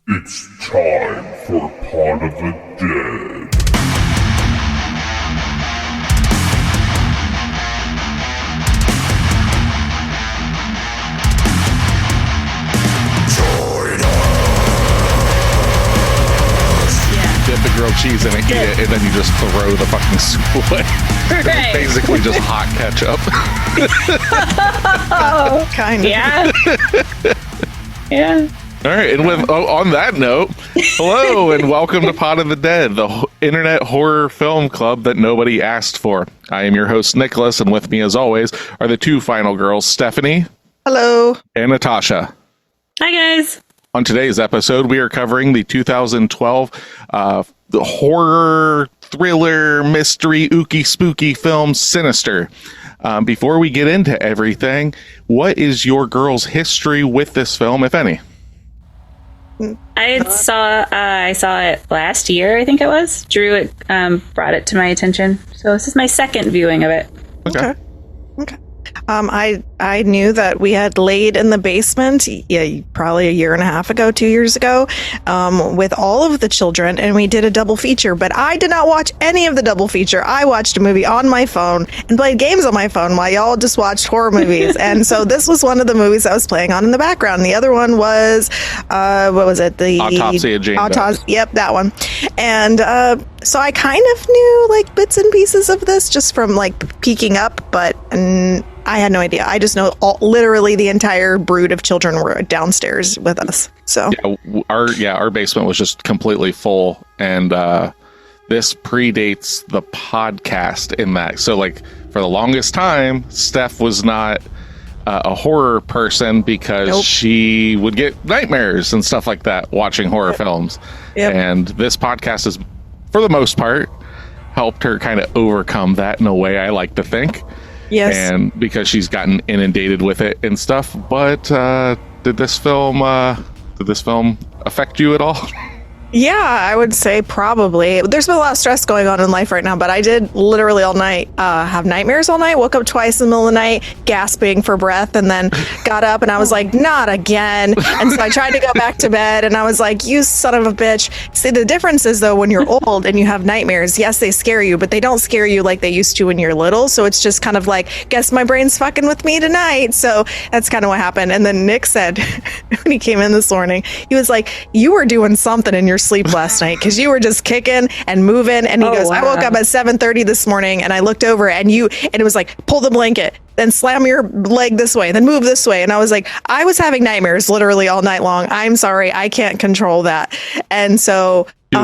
It's time for Pod of the Dead. Dip the grilled cheese in it, eat it, and then you just throw the fucking soup away. Right. Basically just hot ketchup. Oh, Kind of. yeah. Yeah. All right, and with on that note, hello and welcome to Pod of the Dead, the internet horror film club that nobody asked for. I am your host, Nicholas, and with me, as always, are the two final girls, Stephanie. Hello. And Natasha. Hi, guys. On today's episode, we are covering the 2012 the horror, thriller, mystery, ooky, spooky film Sinister. Before we get into everything, what is your girls' history with this film, if any? I saw it last year, I think it was. Drew brought it to my attention. So this is my second viewing of it. Okay. I knew that we had laid in the basement, probably a year and a half ago, 2 years ago, with all of the children, and we did a double feature. But I did not watch any of the double feature. I watched a movie on my phone and played games on my phone while y'all just watched horror movies. And so this was one of the movies I was playing on in the background. The other one was, what was it? The Autopsy of Jane Doe. Yep, that one. And so I kind of knew like bits and pieces of this just from like peeking up, but I had no idea. I just know literally the entire brood of children were downstairs with us. So our basement was just completely full, and this predates the podcast in that. So like for the longest time, Steph was not a horror person because she would get nightmares and stuff like that watching horror films. Yep. And this podcast is, for the most part, helped her kind of overcome that in a way, I like to think. Yes. And because she's gotten inundated with it and stuff. But did this film affect you at all? Yeah, I would say probably. There's been a lot of stress going on in life right now, but I did literally all night have nightmares all night. Woke up twice in the middle of the night, gasping for breath, and then got up and I was like, not again. And so I tried to go back to bed, and I was like, you son of a bitch. See, the difference is, though, when you're old and you have nightmares, yes, they scare you, but they don't scare you like they used to when you're little. So it's just kind of like, guess my brain's fucking with me tonight. So that's kind of what happened. And then Nick said, when he came in this morning, he was like, you were doing something in your sleep last night because you were just kicking and moving. And he goes, wow. I woke up at 7:30 this morning and I looked over and it was like, pull the blanket, then slam your leg this way, then move this way. And I was like, I was having nightmares literally all night long. I'm sorry, I can't control that. And so she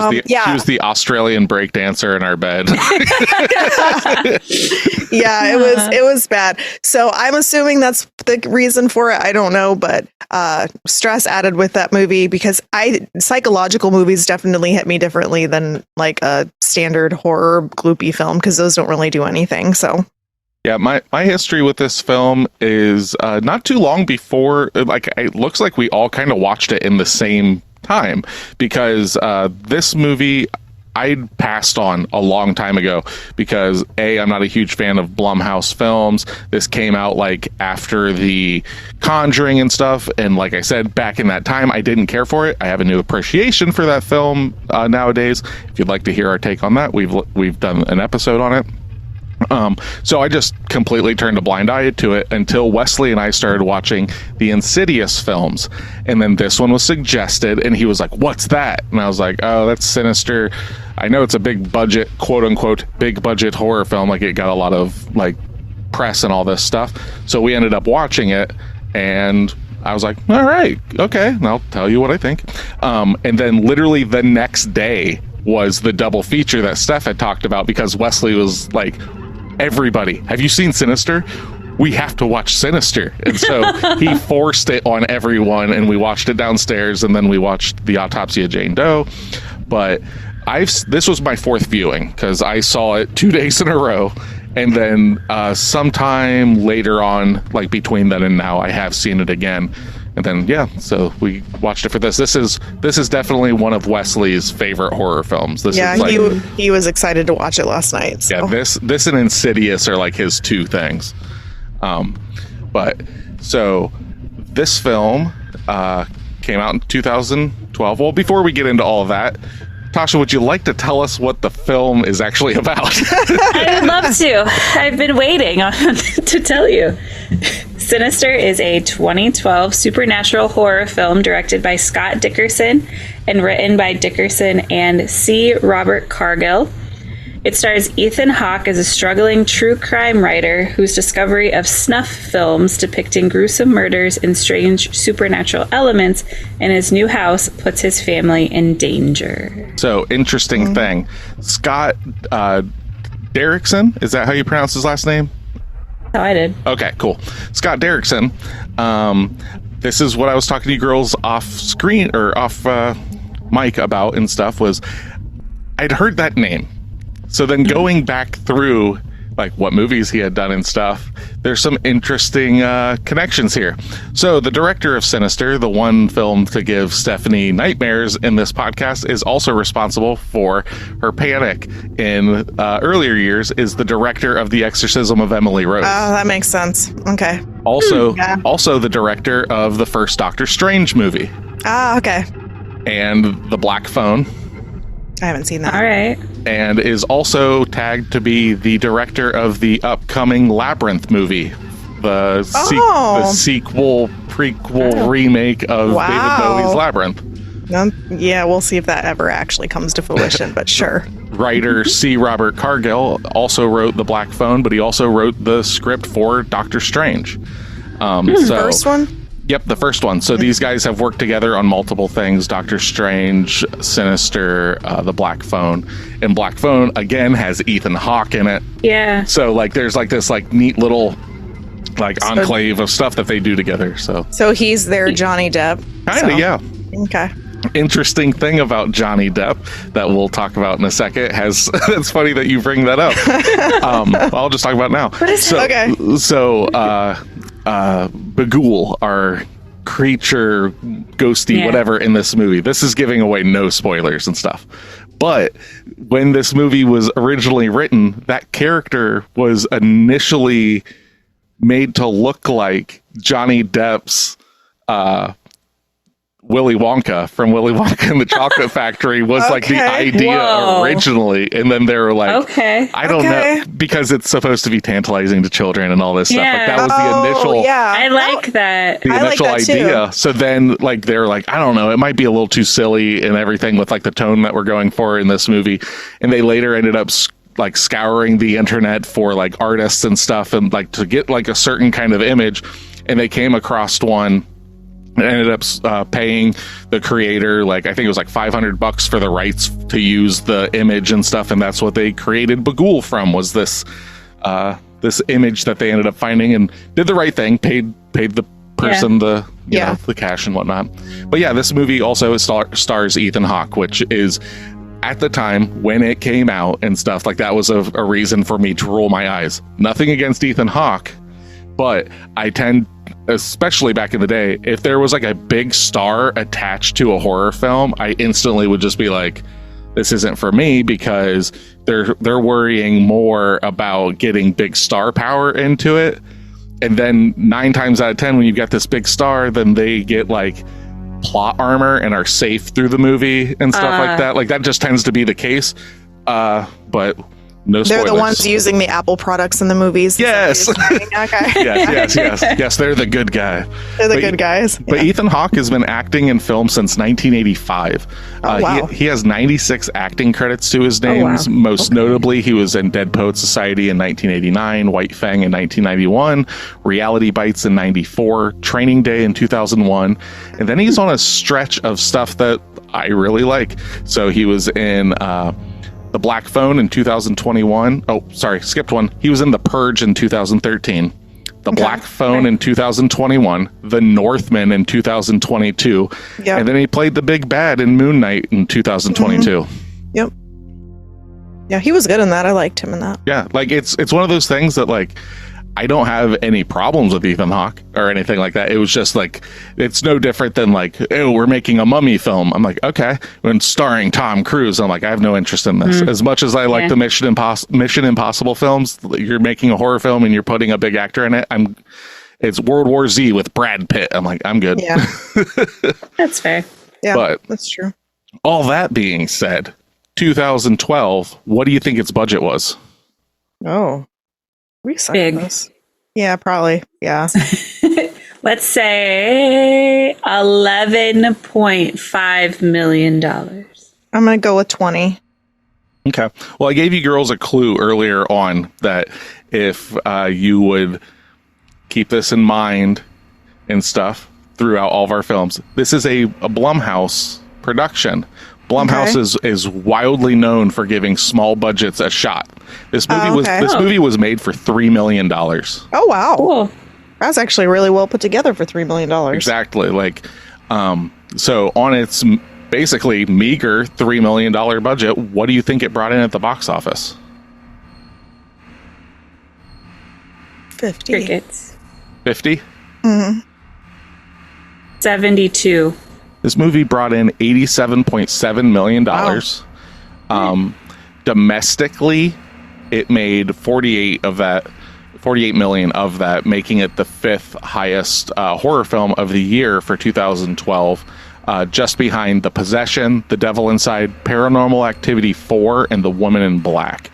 was the Australian break dancer in our bed. Yeah, it was bad. So I'm assuming that's the reason for it. I don't know, but stress added with that movie because psychological movies definitely hit me differently than like a standard horror gloopy film because those don't really do anything. So. Yeah, my history with this film is not too long before, like, it looks like we all kind of watched it in the same time because this movie I passed on a long time ago because I'm not a huge fan of Blumhouse films. This came out like after The Conjuring and stuff, and like I said, back in that time I didn't care for it. I have a new appreciation for that film nowadays. If you'd like to hear our take on that, we've done an episode on it. So I just completely turned a blind eye to it until Wesley and I started watching the Insidious films. And then this one was suggested and he was like, what's that? And I was like, oh, that's Sinister. I know it's a big budget, quote unquote, big budget horror film. Like it got a lot of like press and all this stuff. So we ended up watching it and I was like, all right, okay. And I'll tell you what I think. And then literally the next day was the double feature that Steph had talked about because Wesley was like, everybody, have you seen Sinister? We have to watch Sinister. And so he forced it on everyone and we watched it downstairs and then we watched the Autopsy of Jane Doe. But this was my fourth viewing because I saw it 2 days in a row. And then sometime later on, like between then and now, I have seen it again. And then, so we watched it for this. This is definitely one of Wesley's favorite horror films. This is like, he was excited to watch it last night. So. Yeah, this and Insidious are like his two things. But so this film came out in 2012. Well, before we get into all of that, Tasha, would you like to tell us what the film is actually about? I would love to. I've been waiting to tell you. Sinister is a 2012 supernatural horror film directed by Scott Dickerson and written by Dickerson and C. Robert Cargill. It stars Ethan Hawke as a struggling true crime writer whose discovery of snuff films depicting gruesome murders and strange supernatural elements in his new house puts his family in danger. So, interesting thing. Scott Derrickson, is that how you pronounce his last name? How I did. Okay, cool. Scott Derrickson. This is what I was talking to you girls off screen or off mic about and stuff was I'd heard that name. So then going back through like what movies he had done and stuff, there's some interesting connections here. So the director of Sinister, the one film to give Stephanie nightmares in this podcast, is also responsible for her panic in earlier years, is the director of The Exorcism of Emily Rose. Oh, that makes sense. Okay. Also the director of the first Doctor Strange movie. Ah, okay. And The Black Phone. I haven't seen that. All right. And is also tagged to be the director of the upcoming Labyrinth movie, the sequel, prequel, remake of David Bowie's Labyrinth. Yeah, we'll see if that ever actually comes to fruition, but sure. Writer C. Robert Cargill also wrote The Black Phone, but he also wrote the script for Doctor Strange. First one? Yep, the first one. So these guys have worked together on multiple things: Doctor Strange, Sinister, The Black Phone. And Black Phone, again, has Ethan Hawke in it. Yeah. So, like, there's, like, this, like, neat little, like, enclave of stuff that they do together. So he's their Johnny Depp. Kind of, yeah. Okay. Interesting thing about Johnny Depp that we'll talk about in a second it's funny that you bring that up. I'll just talk about it now. What is it? Okay. So, Bagul, our creature, ghosty, whatever in this movie. This is giving away no spoilers and stuff. But when this movie was originally written, that character was initially made to look like Johnny Depp's Willy Wonka from Willy Wonka and the Chocolate Factory was like the idea originally. And then they were like, I don't know, because it's supposed to be tantalizing to children and all this stuff. Like that was the initial. Yeah. I like that. The initial idea. Too. So then like they were like, I don't know, it might be a little too silly and everything with like the tone that we're going for in this movie. And they later ended up like scouring the internet for like artists and stuff and like to get like a certain kind of image. And they came across one. It ended up paying the creator, like, I think it was like $500 for the rights to use the image and stuff. And that's what they created Bagul from, was this image that they ended up finding, and did the right thing, paid the person the cash and whatnot. But yeah, this movie also stars Ethan Hawke, which is, at the time when it came out and stuff, like that was a reason for me to roll my eyes. Nothing against Ethan Hawke, but I tend, especially back in the day, if there was like a big star attached to a horror film, I instantly would just be like, this isn't for me, because they're worrying more about getting big star power into it. And then 9 times out of 10, when you get this big star, then they get like plot armor and are safe through the movie and stuff like that. Like that just tends to be the case. But no spoilers. They're the ones using the Apple products in the movies. Yes. Okay. Yes. They're the good guy. They're the good guys. But Ethan Hawke has been acting in film since 1985. Wow. He has 96 acting credits to his names. Most notably, he was in Dead Poets Society in 1989, White Fang in 1991, Reality Bites in 94, Training Day in 2001. And then he's on a stretch of stuff that I really like. So he was in The Black Phone in 2021. Oh, sorry, skipped one. He was in The Purge in 2013. The Black Phone in 2021. The Northman in 2022. Yep. And then he played the big bad in Moon Knight in 2022. Yep. Yeah, he was good in that. I liked him in that. Yeah, like it's one of those things that like I don't have any problems with Ethan Hawke or anything like that. It was just like, it's no different than like, oh, we're making a mummy film. I'm like, okay. When starring Tom Cruise, I'm like, I have no interest in this. As much as I like the Mission Impossible films, you're making a horror film and you're putting a big actor in it. it's World War Z with Brad Pitt. I'm like, I'm good. Yeah. That's fair. Yeah, But- that's true. All that being said, 2012, what do you think its budget was? Oh, we suck Big. at this. Yeah, probably. Yeah. Let's say $11.5 million. I'm gonna go with 20. Okay. Well, I gave you girls a clue earlier on that if you would keep this in mind and stuff throughout all of our films, this is a Blumhouse production. Blumhouse is wildly known for giving small budgets a shot. This movie was made for $3 million. Oh wow. Cool. That's actually really well put together for $3 million. Exactly. Like, so on its basically meager $3 million budget, what do you think it brought in at the box office? 50. Crickets. 50? 72. This movie brought in $87.7 million. Wow. Domestically, it made 48 million of that, making it the 5th highest horror film of the year for 2012, just behind The Possession, The Devil Inside, Paranormal Activity 4, and The Woman in Black.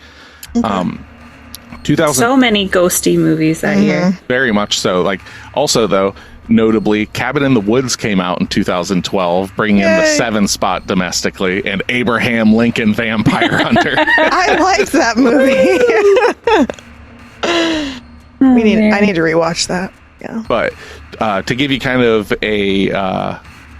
2000 So many ghosty movies that year. Very much so. Like, also though, notably, Cabin in the Woods came out in 2012, bringing in the 7th spot domestically, and Abraham Lincoln Vampire Hunter. I liked that movie. I need to rewatch that. Yeah. But to give you kind of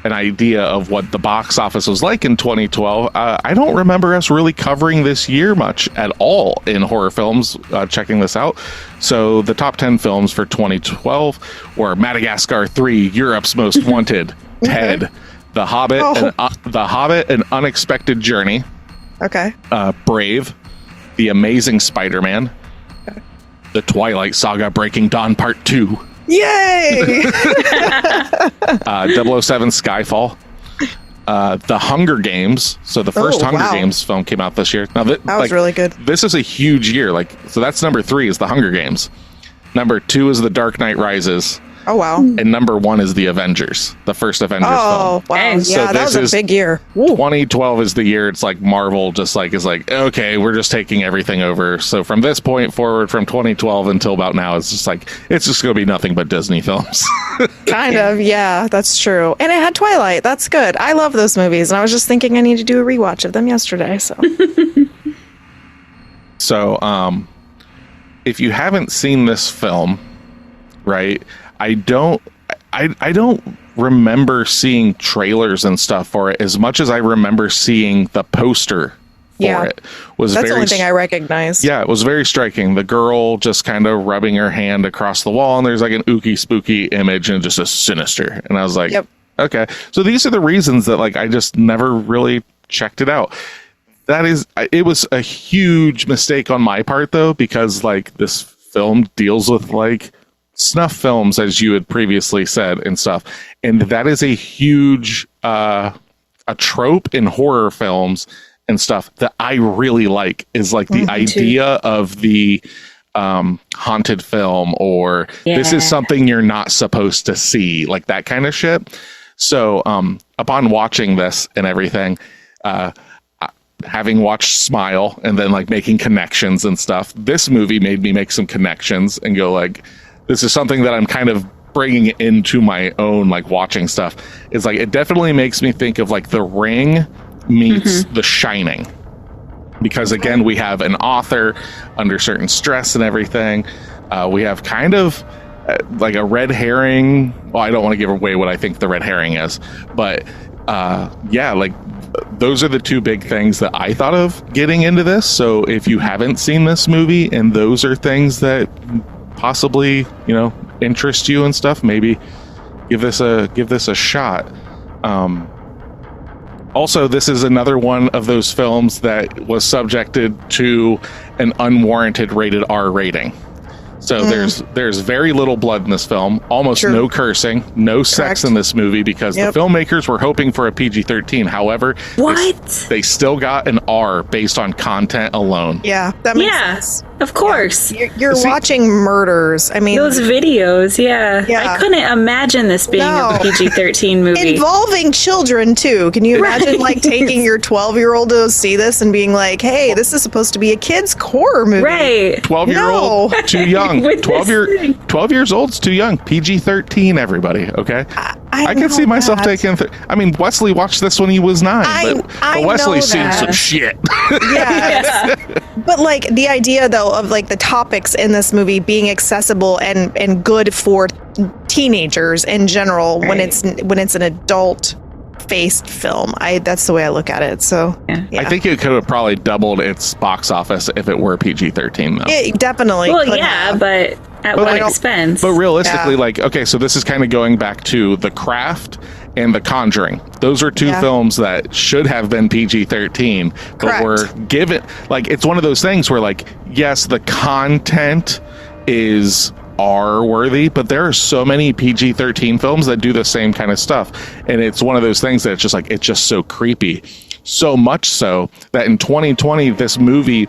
an idea of what the box office was like in 2012, I don't remember us really covering this year much at all in horror films, checking this out. So the top 10 films for 2012 were Madagascar 3, Europe's Most Wanted, Ted, The Hobbit, An Unexpected Journey, Okay. Brave, The Amazing Spider-Man, The Twilight Saga Breaking Dawn Part 2, Yay! 007 Skyfall, The Hunger Games. So the first Hunger Games film came out this year. Now that was really good. This is a huge year. So that's number 3 is The Hunger Games. Number 2 is The Dark Knight Rises. Oh wow. And number 1 is The Avengers, the first Avengers film. Oh wow. Dang. So Yeah, that was this a is big year. 2012 is the year it's like Marvel is like, okay, we're just taking everything over. So from this point forward, from 2012 until about now, it's just going to be nothing but Disney films. Kind of, yeah, that's true. And it had Twilight. That's good. I love those movies, and I was just thinking I need to do a rewatch of them yesterday. So, So, if you haven't seen this film, right, I don't remember seeing trailers and stuff for it as much as I remember seeing the poster for it. That's the only thing I recognize. Yeah, it was very striking. The girl just kind of rubbing her hand across the wall, and there's like an ooky spooky image and just a sinister. And I was like, okay. So these are the reasons that like I just never really checked it out. It was a huge mistake on my part though, because like this film deals with like snuff films, as you had previously said and stuff. And that is a huge a trope in horror films and stuff that I really like, is like the idea of the haunted film, or this is something you're not supposed to see, like that kind of shit. So upon watching this and everything, having watched Smile and then like making connections and stuff, this movie made me make some connections and go like, this is something that I'm kind of bringing into my own like watching stuff. It's like, it definitely makes me think of like The Ring meets The Shining, because again, we have an author under certain stress and everything. We have kind of like a red herring. Well, I don't want to give away what I think the red herring is, but yeah, like those are the two big things that I thought of getting into this. So if you haven't seen this movie and those are things that possibly, you know, interest you and stuff, maybe give this a shot. Also, this is another one of those films that was subjected to an unwarranted rated R rating. So there's very little blood in this film, almost no cursing, no sex in this movie, because the filmmakers were hoping for a PG-13. However, they still got an R based on content alone. Yeah, that makes sense. Of course. You're watching murders. I mean, Those videos, yeah. I couldn't imagine this being a PG-13 movie. Involving children, too. Can you imagine, like, taking your 12-year-old to see this and being like, hey, this is supposed to be a kid's horror movie? Right. 12-year-old, too young. 12 years old's too young. PG-13, everybody, okay? I can see myself taking... I mean, Wesley watched this when he was 9, but Wesley's seen some shit. Yeah. But, like, the idea, though, of, like, the topics in this movie being accessible and good for teenagers in general when it's an adult-faced film, that's the way I look at it. So, yeah. I think it could have probably doubled its box office if it were PG-13, though. It definitely. Well, yeah, but at what expense? But realistically, like, okay, so this is kind of going back to The Craft and The Conjuring. Those are two films that should have been PG-13, but were given, like, it's one of those things where, like, yes, the content is R-worthy, but there are so many PG-13 films that do the same kind of stuff, and it's one of those things that it's just like, it's just so creepy. So much so that in 2020, this movie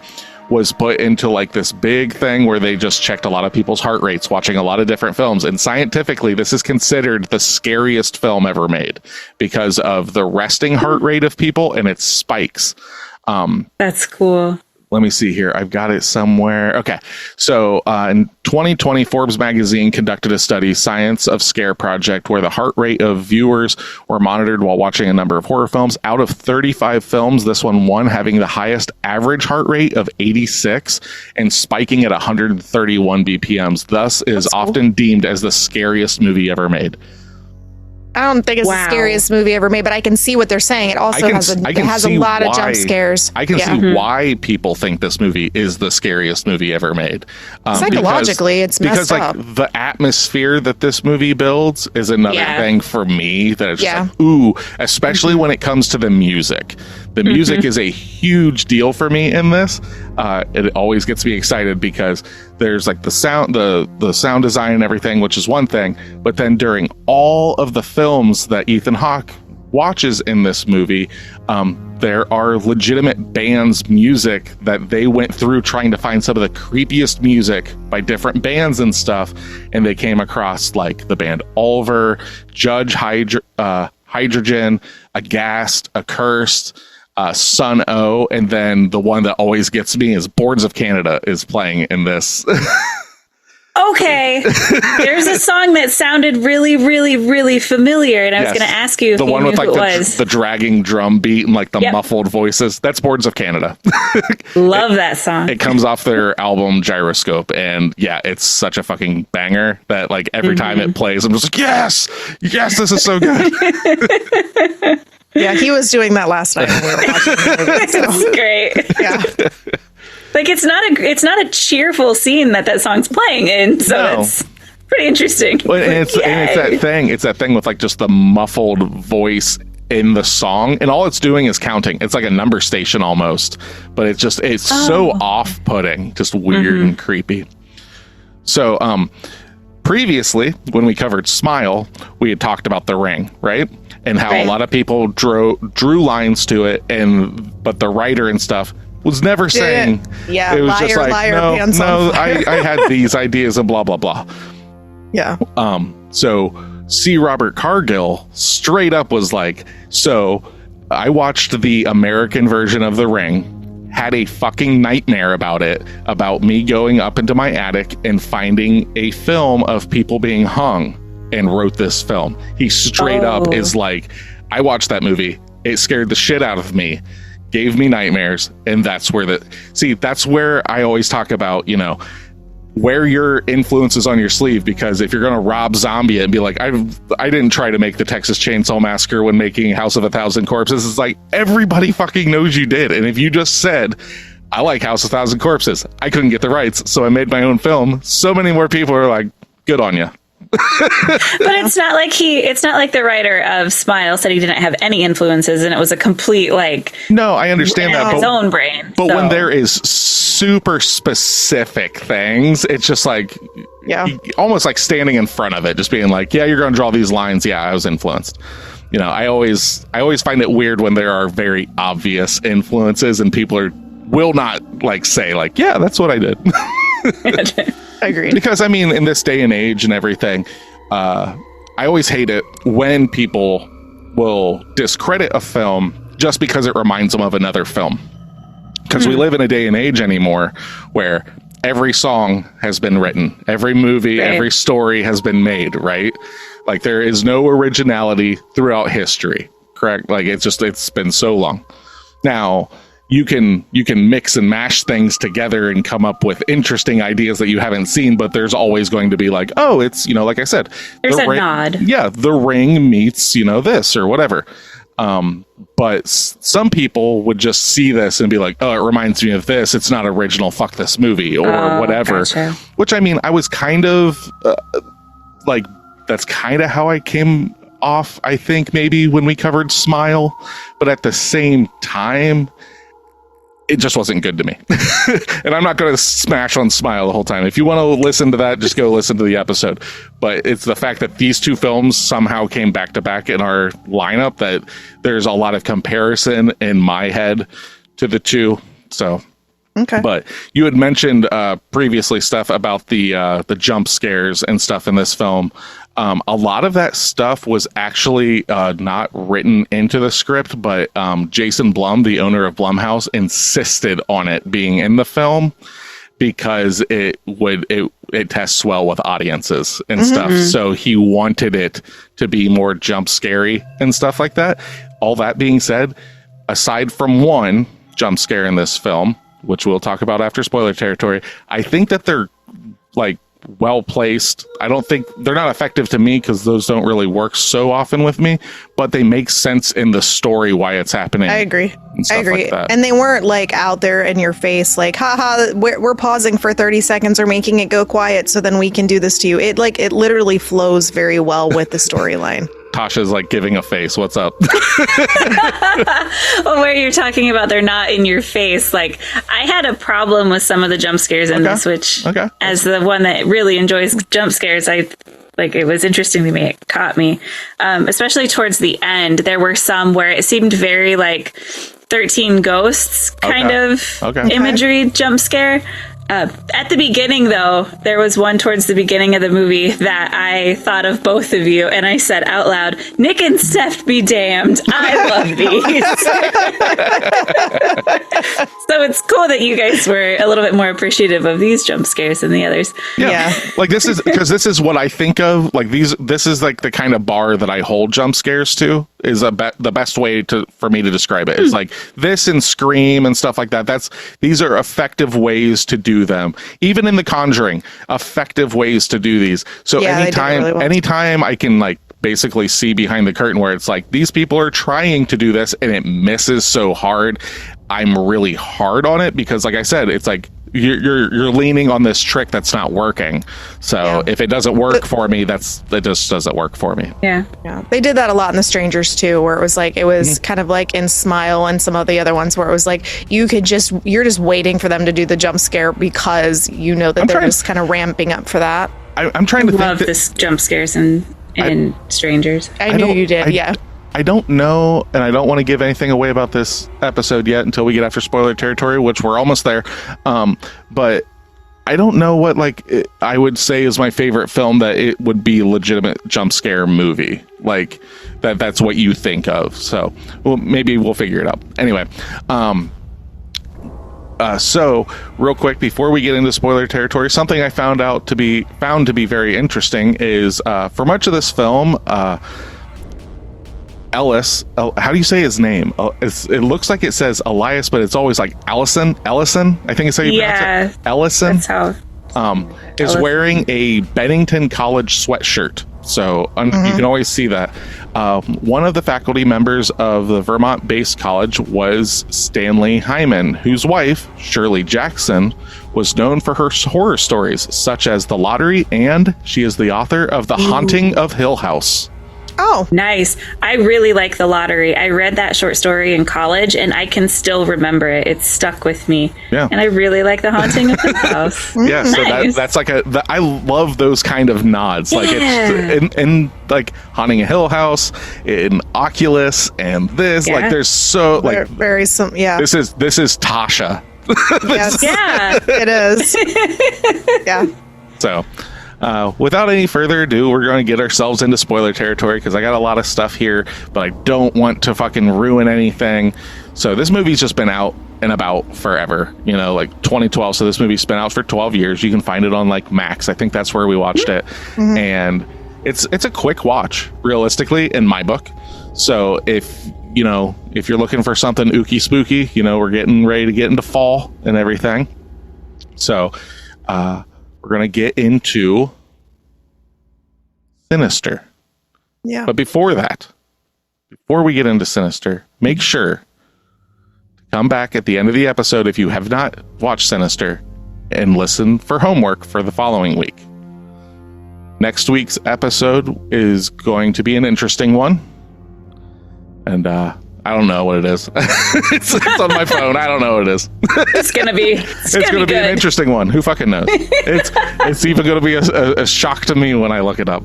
was put into like this big thing where they just checked a lot of people's heart rates watching a lot of different films. And scientifically, this is considered the scariest film ever made because of the resting heart rate of people and its spikes. That's cool. Let me see here. I've got it somewhere. Okay. So in 2020, Forbes magazine conducted a study, Science of Scare Project, where the heart rate of viewers were monitored while watching a number of horror films. Out of 35 films, this one won, having the highest average heart rate of 86 and spiking at 131 BPMs. Thus is often deemed as the scariest movie ever made. I don't think it's the scariest movie ever made, but I can see what they're saying. It also has a lot of jump scares. I can see why people think this movie is the scariest movie ever made. Psychologically, it's messed up. Like, the atmosphere that this movie builds is another thing for me that it's just like, ooh, especially when it comes to the music. The music is a huge deal for me in this. It always gets me excited because there's like the sound design and everything, which is one thing. But then during all of the films that Ethan Hawke watches in this movie, there are legitimate bands' music that they went through trying to find some of the creepiest music by different bands and stuff. And they came across like the band Ulver, Judge Hydrogen, Aghast, Accursed, Sun O, and then the one that always gets me is Boards of Canada is playing in this. Okay, there's a song that sounded really, really, really familiar, and I was going to ask you if the you one knew with like the dragging drum beat and like the muffled voices. That's Boards of Canada. Love that song. It comes off their album Gyroscope, and yeah, it's such a fucking banger that like every time it plays, I'm just like, yes, this is so good. Yeah, he was doing that last night when we were watching the movie. So. That's great. Yeah. Like it's not a cheerful scene that song's playing in, so it's pretty interesting. Well, and it's that thing with like just the muffled voice in the song, and all it's doing is counting. It's like a number station almost, but it's so off-putting, just weird and creepy. So previously, when we covered Smile, we had talked about The Ring, right? And how a lot of people drew lines to it, but the writer and stuff was never saying, it was just like, no, I had these ideas and blah, blah, blah. Yeah. So C. Robert Cargill straight up was like, so I watched the American version of The Ring, had a fucking nightmare about it, about me going up into my attic and finding a film of people being hung, and wrote this film. He straight up is like, I watched that movie, it scared the shit out of me, gave me nightmares, and that's where that's where I always talk about, wear your influences on your sleeve, because if you're going to Rob Zombie it and be like, I didn't try to make the Texas Chainsaw Massacre when making House of a Thousand Corpses, it's like, everybody fucking knows you did. And if you just said, I like House of a Thousand Corpses, I couldn't get the rights, so I made my own film, so many more people are like, good on you. But it's not like the writer of Smile said he didn't have any influences and it was a complete no, I understand that, his own brain. But when there is super specific things, it's just like almost like standing in front of it, just being like, yeah, you're going to draw these lines. Yeah, I was influenced. I always find it weird when there are very obvious influences and people are will not like say like, yeah, that's what I did. Agreed. Because I mean, in this day and age and everything, I always hate it when people will discredit a film just because it reminds them of another film. Because we live in a day and age anymore where every song has been written, every movie, every story has been made, right? Like there is no originality throughout history, correct? Like it's been so long. Now you can mix and mash things together and come up with interesting ideas that you haven't seen, but there's always going to be like, oh, it's, you know, like I said, there's a nod. Yeah, The Ring meets, you know, this or whatever. But some people would just see this and be like, oh, it reminds me of this. It's not original. Fuck this movie or whatever. Gotcha. Which, I mean, I was kind of like, that's kind of how I came off, I think, maybe when we covered Smile. But at the same time, it just wasn't good to me. And I'm not going to smash on Smile the whole time. If you want to listen to that, just go listen to the episode. But it's the fact that these two films somehow came back to back in our lineup that there's a lot of comparison in my head to the two. So, okay. But you had mentioned previously stuff about the jump scares and stuff in this film. A lot of that stuff was actually not written into the script, but Jason Blum, the owner of Blumhouse, insisted on it being in the film because it tests well with audiences and stuff. So he wanted it to be more jump scary and stuff like that. All that being said, aside from one jump scare in this film, which we'll talk about after spoiler territory, I think that they're like well placed. I don't think they're not effective to me because those don't really work so often with me, but they make sense in the story why it's happening. I agree. And they weren't like out there in your face like, haha, we're pausing for 30 seconds or making it go quiet so then we can do this to you. It literally flows very well with the storyline. Tasha's like giving a face. What's up? Well, where you're talking about they're not in your face. Like I had a problem with some of the jump scares in this, which as the one that really enjoys jump scares, it was interesting to me. It caught me, especially towards the end. There were some where it seemed very like 13 Ghosts kind of imagery jump scare. At the beginning, though, there was one towards the beginning of the movie that I thought of both of you, and I said out loud, Nick and Steph be damned. I love these. So it's cool that you guys were a little bit more appreciative of these jump scares than the others. Yeah. Like this is because this is what I think of. Like this is like the kind of bar that I hold jump scares to. Is the best way for me to describe it. It's like this and Scream and stuff like that. These are effective ways to do them. Even in The Conjuring, effective ways to do these. So anytime I can like basically see behind the curtain where it's like these people are trying to do this and it misses so hard, I'm really hard on it because like I said, it's like you're leaning on this trick that's not working. So if it doesn't work for me, it just doesn't work for me. Yeah. They did that a lot in The Strangers too, where it was kind of like in Smile and some of the other ones where it was like you're just waiting for them to do the jump scare because you know that they're just kind of ramping up for that. I'm trying to love this jump scares in Strangers. I knew you did. I don't know, and I don't want to give anything away about this episode yet until we get after spoiler territory, which we're almost there. But I don't know what I would say is my favorite film that it would be a legitimate jump scare movie. Like that's what you think of. So maybe we'll figure it out. Anyway, so real quick before we get into spoiler territory, something I found to be very interesting is for much of this film, Ellis, how do you say his name? It looks like it says Elias, but it's always like Ellison. I think it's how you pronounce it. Ellison. That's how. Is wearing a Bennington College sweatshirt. So you can always see that. One of the faculty members of the Vermont-based college was Stanley Hyman, whose wife, Shirley Jackson, was known for her horror stories, such as The Lottery, and she is the author of The Haunting of Hill House. Oh, nice. I really like The Lottery. I read that short story in college and I can still remember it. It's stuck with me. Yeah. And I really like The Haunting of the House. Yeah. Nice. So that's like I love those kind of nods. Like it's in like Haunting a Hill House, in Oculus, and this like there's so like very some. Yeah. This is Tasha Yes. Yeah. It is. Yeah. So, without any further ado, we're going to get ourselves into spoiler territory because I got a lot of stuff here, but I don't want to fucking ruin anything. So this movie's just been out and about forever, you know, like 2012. So this movie's been out for 12 years. You can find it on like Max. I think that's where we watched it. And it's a quick watch, realistically, in my book. So if you're looking for something ooky spooky, you know, we're getting ready to get into fall and everything. So, we're going to get into Sinister. Yeah. But before we get into Sinister, make sure to come back at the end of the episode if you have not watched Sinister and listen for homework for the following week. Next week's episode is going to be an interesting one. And I don't know what it is. it's on my phone. I don't know what it is. It's gonna be an interesting one. Who fucking knows? It's even gonna be a shock to me when I look it up.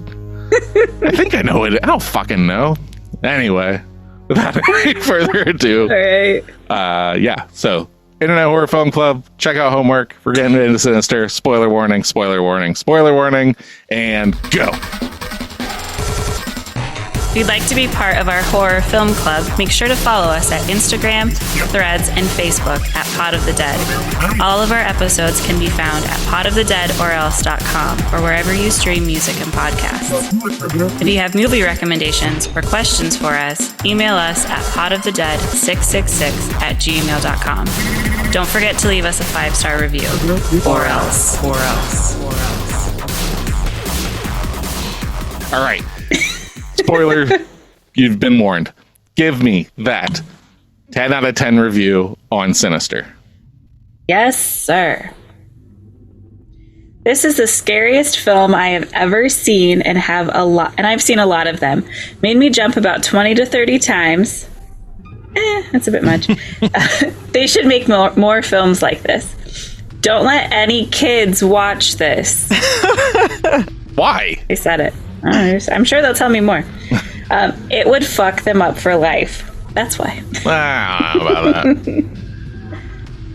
I think I know it. I don't fucking know. Anyway, without any further ado, all right. Yeah. So, Internet Horror Film Club. Check out homework. We're getting into Sinister. Spoiler warning. Spoiler warning. Spoiler warning. And go. If you'd like to be part of our horror film club, make sure to follow us at Instagram, Threads, and Facebook at Pod of the Dead. All of our episodes can be found at podofthedeadorelse.com or wherever you stream music and podcasts. If you have movie recommendations or questions for us, email us at podofthedead666@gmail.com. Don't forget to leave us a 5-star review. Or else. All right. Spoiler, you've been warned. Give me that 10 out of 10 review on Sinister. Yes, sir. This is the scariest film I have ever seen and I've seen a lot of them. Made me jump about 20 to 30 times. That's a bit much. They should make more films like this. Don't let any kids watch this. Why? I said it. I'm sure they'll tell me more. It would fuck them up for life. That's why. I don't know about that.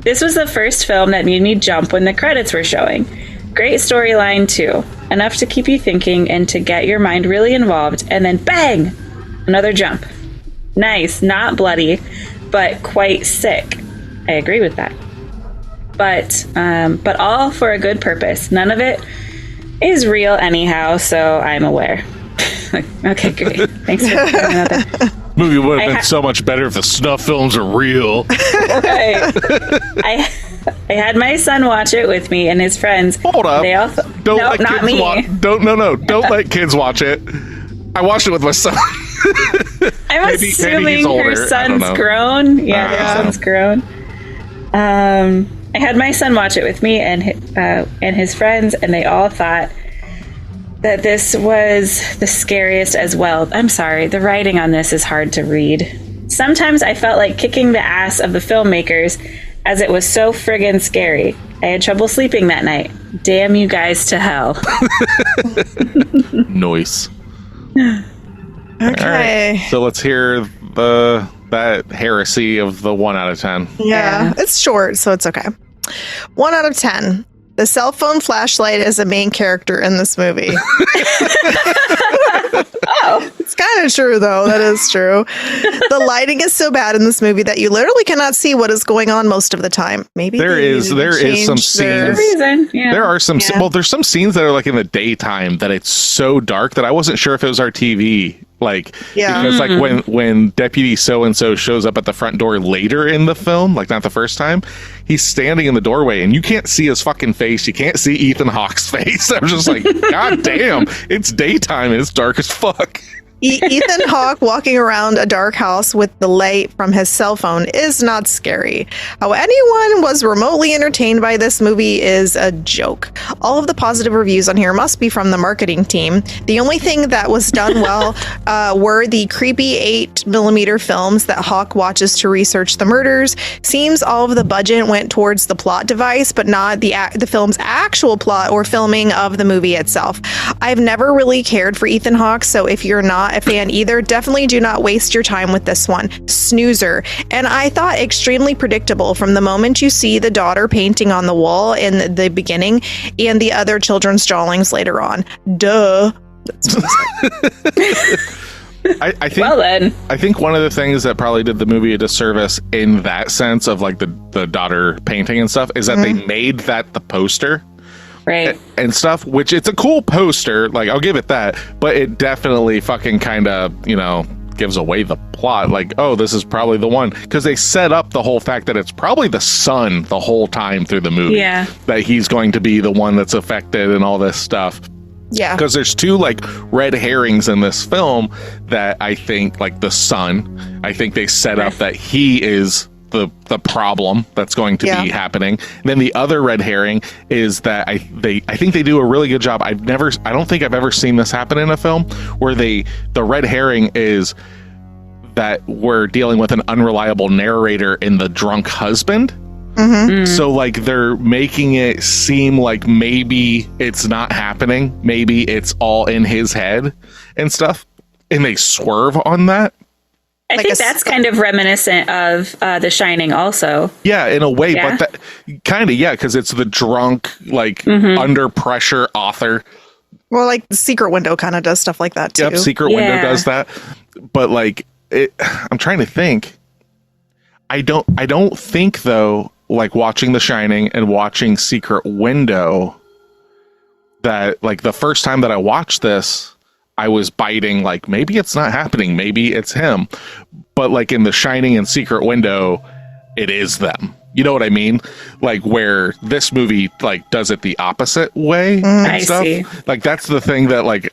This was the first film that made me jump when the credits were showing. Great storyline, too. Enough to keep you thinking and to get your mind really involved. And then bang! Another jump. Nice. Not bloody, but quite sick. I agree with that. But all for a good purpose. None of it is real anyhow, so I'm aware. Okay, great. Thanks for that. Movie would have been so much better if the snuff films are real. Right. I had my son watch it with me and his friends. Hold up. They all don't no, let not kids me. Don't let kids watch it. I watched it with my son. I'm assuming her son's grown. Yeah, her son's grown. I had my son watch it with me and his friends, and they all thought that this was the scariest as well. I'm sorry, the writing on this is hard to read. Sometimes I felt like kicking the ass of the filmmakers as it was so friggin' scary. I had trouble sleeping that night. Damn you guys to hell. Noise. Okay. All right, so let's hear that heresy of the 1 out of 10. Yeah, it's short, so it's okay. 1 out of 10. The cell phone flashlight is a main character in this movie. Oh, it's kind of true, though. That is true. The lighting is so bad in this movie that you literally cannot see what is going on most of the time. Maybe there is some scenes. Yeah. There are some. Well, there's some scenes that are like in the daytime that it's so dark that I wasn't sure if it was our TV. Like, because like when Deputy so-and-so shows up at the front door later in the film, like not the first time, he's standing in the doorway and you can't see his fucking face. You can't see Ethan Hawke's face. I'm just like, God damn, it's daytime and it's dark as fuck. Ethan Hawke walking around a dark house with the light from his cell phone is not scary. How anyone was remotely entertained by this movie is a joke. All of the positive reviews on here must be from the marketing team. The only thing that was done well were the creepy 8mm films that Hawke watches to research the murders. Seems all of the budget went towards the plot device, but not the film's actual plot or filming of the movie itself. I've never really cared for Ethan Hawke, so if you're not not a fan either. Definitely do not waste your time with this one. Snoozer. And I thought extremely predictable from the moment you see the daughter painting on the wall in the beginning and the other children's drawings later on. Duh. I think, well then, I think one of the things that probably did the movie a disservice in that sense of like the daughter painting and stuff is that they made that the poster. right? And stuff, which it's a cool poster, like I'll give it that, but it definitely fucking kind of, gives away the plot. Like, oh, this is probably the one, because they set up the whole fact that it's probably the son the whole time through the movie. Yeah. That he's going to be the one that's affected and all this stuff. Yeah. Because there's two like red herrings in this film that I think, like the son, I think they set up that he is the problem that's going to be happening. And then the other red herring is that I think they do a really good job. I don't think I've ever seen this happen in a film where the red herring is that we're dealing with an unreliable narrator in the drunk husband. So like they're making it seem like maybe it's not happening, maybe it's all in his head and stuff, and they swerve on that. I think that's kind of reminiscent of The Shining also. Yeah, in a way, Yeah. but that kind of, because it's the drunk, like under pressure author. Well, like the Secret Window kind of does stuff like that too. Yep, Secret Window does that. But like I'm trying to think. I don't think though, like watching The Shining and watching Secret Window, that like the first time that I watched this, I was biting like maybe it's not happening, maybe it's him. But like in The Shining and Secret Window, it is them. You know what I mean? Like where this movie like does it the opposite way and I stuff. see. Like that's the thing that like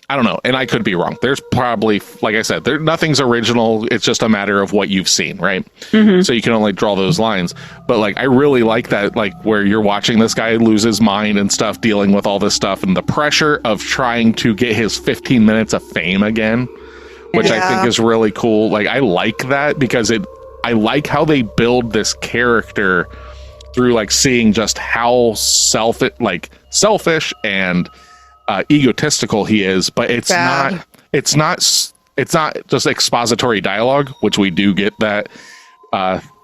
I don't know, and I could be wrong. There's probably, like I said, nothing's original. It's just a matter of what you've seen, right? So you can only draw those lines. But like I really like that, like where you're watching this guy lose his mind and stuff, dealing with all this stuff and the pressure of trying to get his 15 minutes of fame again, which I think is really cool. Like I like that because I like how they build this character through like seeing just how selfish and egotistical he is, but it's not just expository dialogue, which we do get that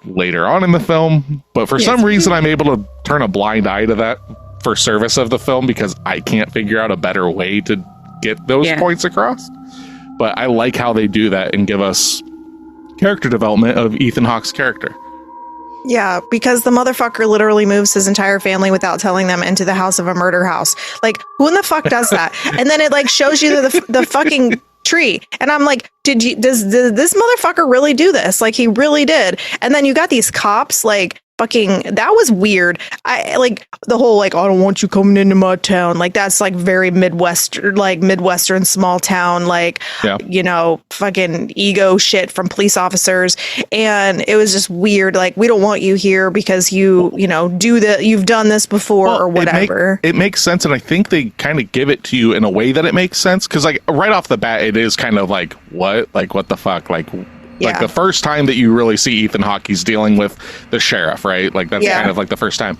later on in the film. But for some reason, I'm able to turn a blind eye to that for service of the film because I can't figure out a better way to get those points across. But I like how they do that and give us character development of Ethan Hawke's character. Yeah, because the motherfucker literally moves his entire family without telling them into the house of a murder house. Like, who in the fuck does that? And then it like shows you the fucking tree. And I'm like, does this motherfucker really do this? Like, he really did. And then you got these cops like fucking, that was weird. I like the whole like, I don't want you coming into my town. Like that's like very Midwestern small town, like, fucking ego shit from police officers. And it was just weird. Like, we don't want you here because you've done this before or whatever. It makes sense. And I think they kind of give it to you in a way that it makes sense. Cause like right off the bat, it is kind of like, what the fuck? Like the first time that you really see Ethan Hawke, he's dealing with the sheriff, right? Like that's kind of like the first time.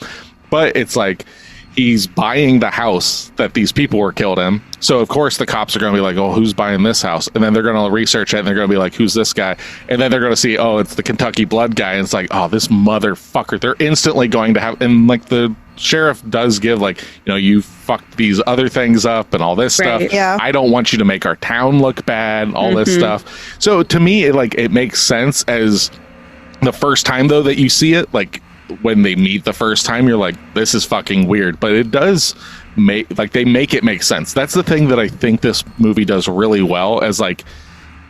But it's like he's buying the house that these people were killed in. So of course the cops are going to be like, oh, who's buying this house? And then they're going to research it and they're going to be like, who's this guy? And then they're going to see, oh, it's the Kentucky Blood guy. And it's like, oh, this motherfucker. They're instantly going to have, and like the sheriff does give like, you fucked these other things up and all this stuff. Yeah. I don't want you to make our town look bad, all this stuff. So to me, it makes sense as the first time though that you see it, like when they meet the first time, you're like, this is fucking weird, but it does they make it make sense. That's the thing that I think this movie does really well, as like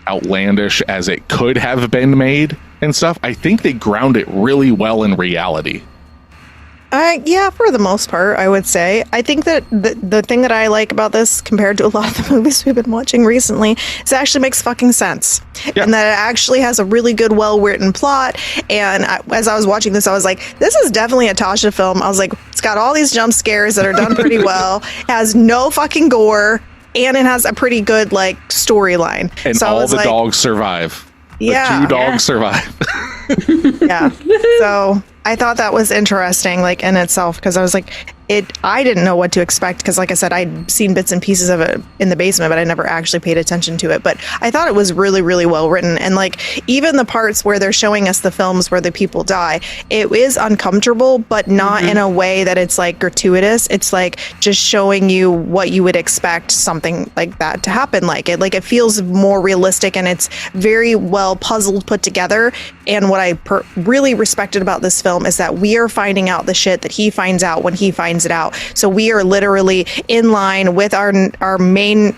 outlandish as it could have been made and stuff. I think they ground it really well in reality. Yeah, for the most part, I would say. I think that the thing that I like about this compared to a lot of the movies we've been watching recently is it actually makes fucking sense. Yeah. And that it actually has a really good, well-written plot. And as I was watching this, I was like, this is definitely a Tasha film. I was like, it's got all these jump scares that are done pretty well. It has no fucking gore. And it has a pretty good, like, storyline. And so all the dogs survive. Yeah. The 2 dogs survive. Yeah. So I thought that was interesting, like in itself, because I was like, I didn't know what to expect because, like I said, I'd seen bits and pieces of it in the basement, but I never actually paid attention to it. But I thought it was really, really well written. And like even the parts where they're showing us the films where the people die, it is uncomfortable, but not in a way that it's like gratuitous. It's like just showing you what you would expect something like that to happen. Like it feels more realistic, and it's very well puzzled, put together. And what I really respected about this film is that we are finding out the shit that he finds out when he finds it out. So we are literally in line with our main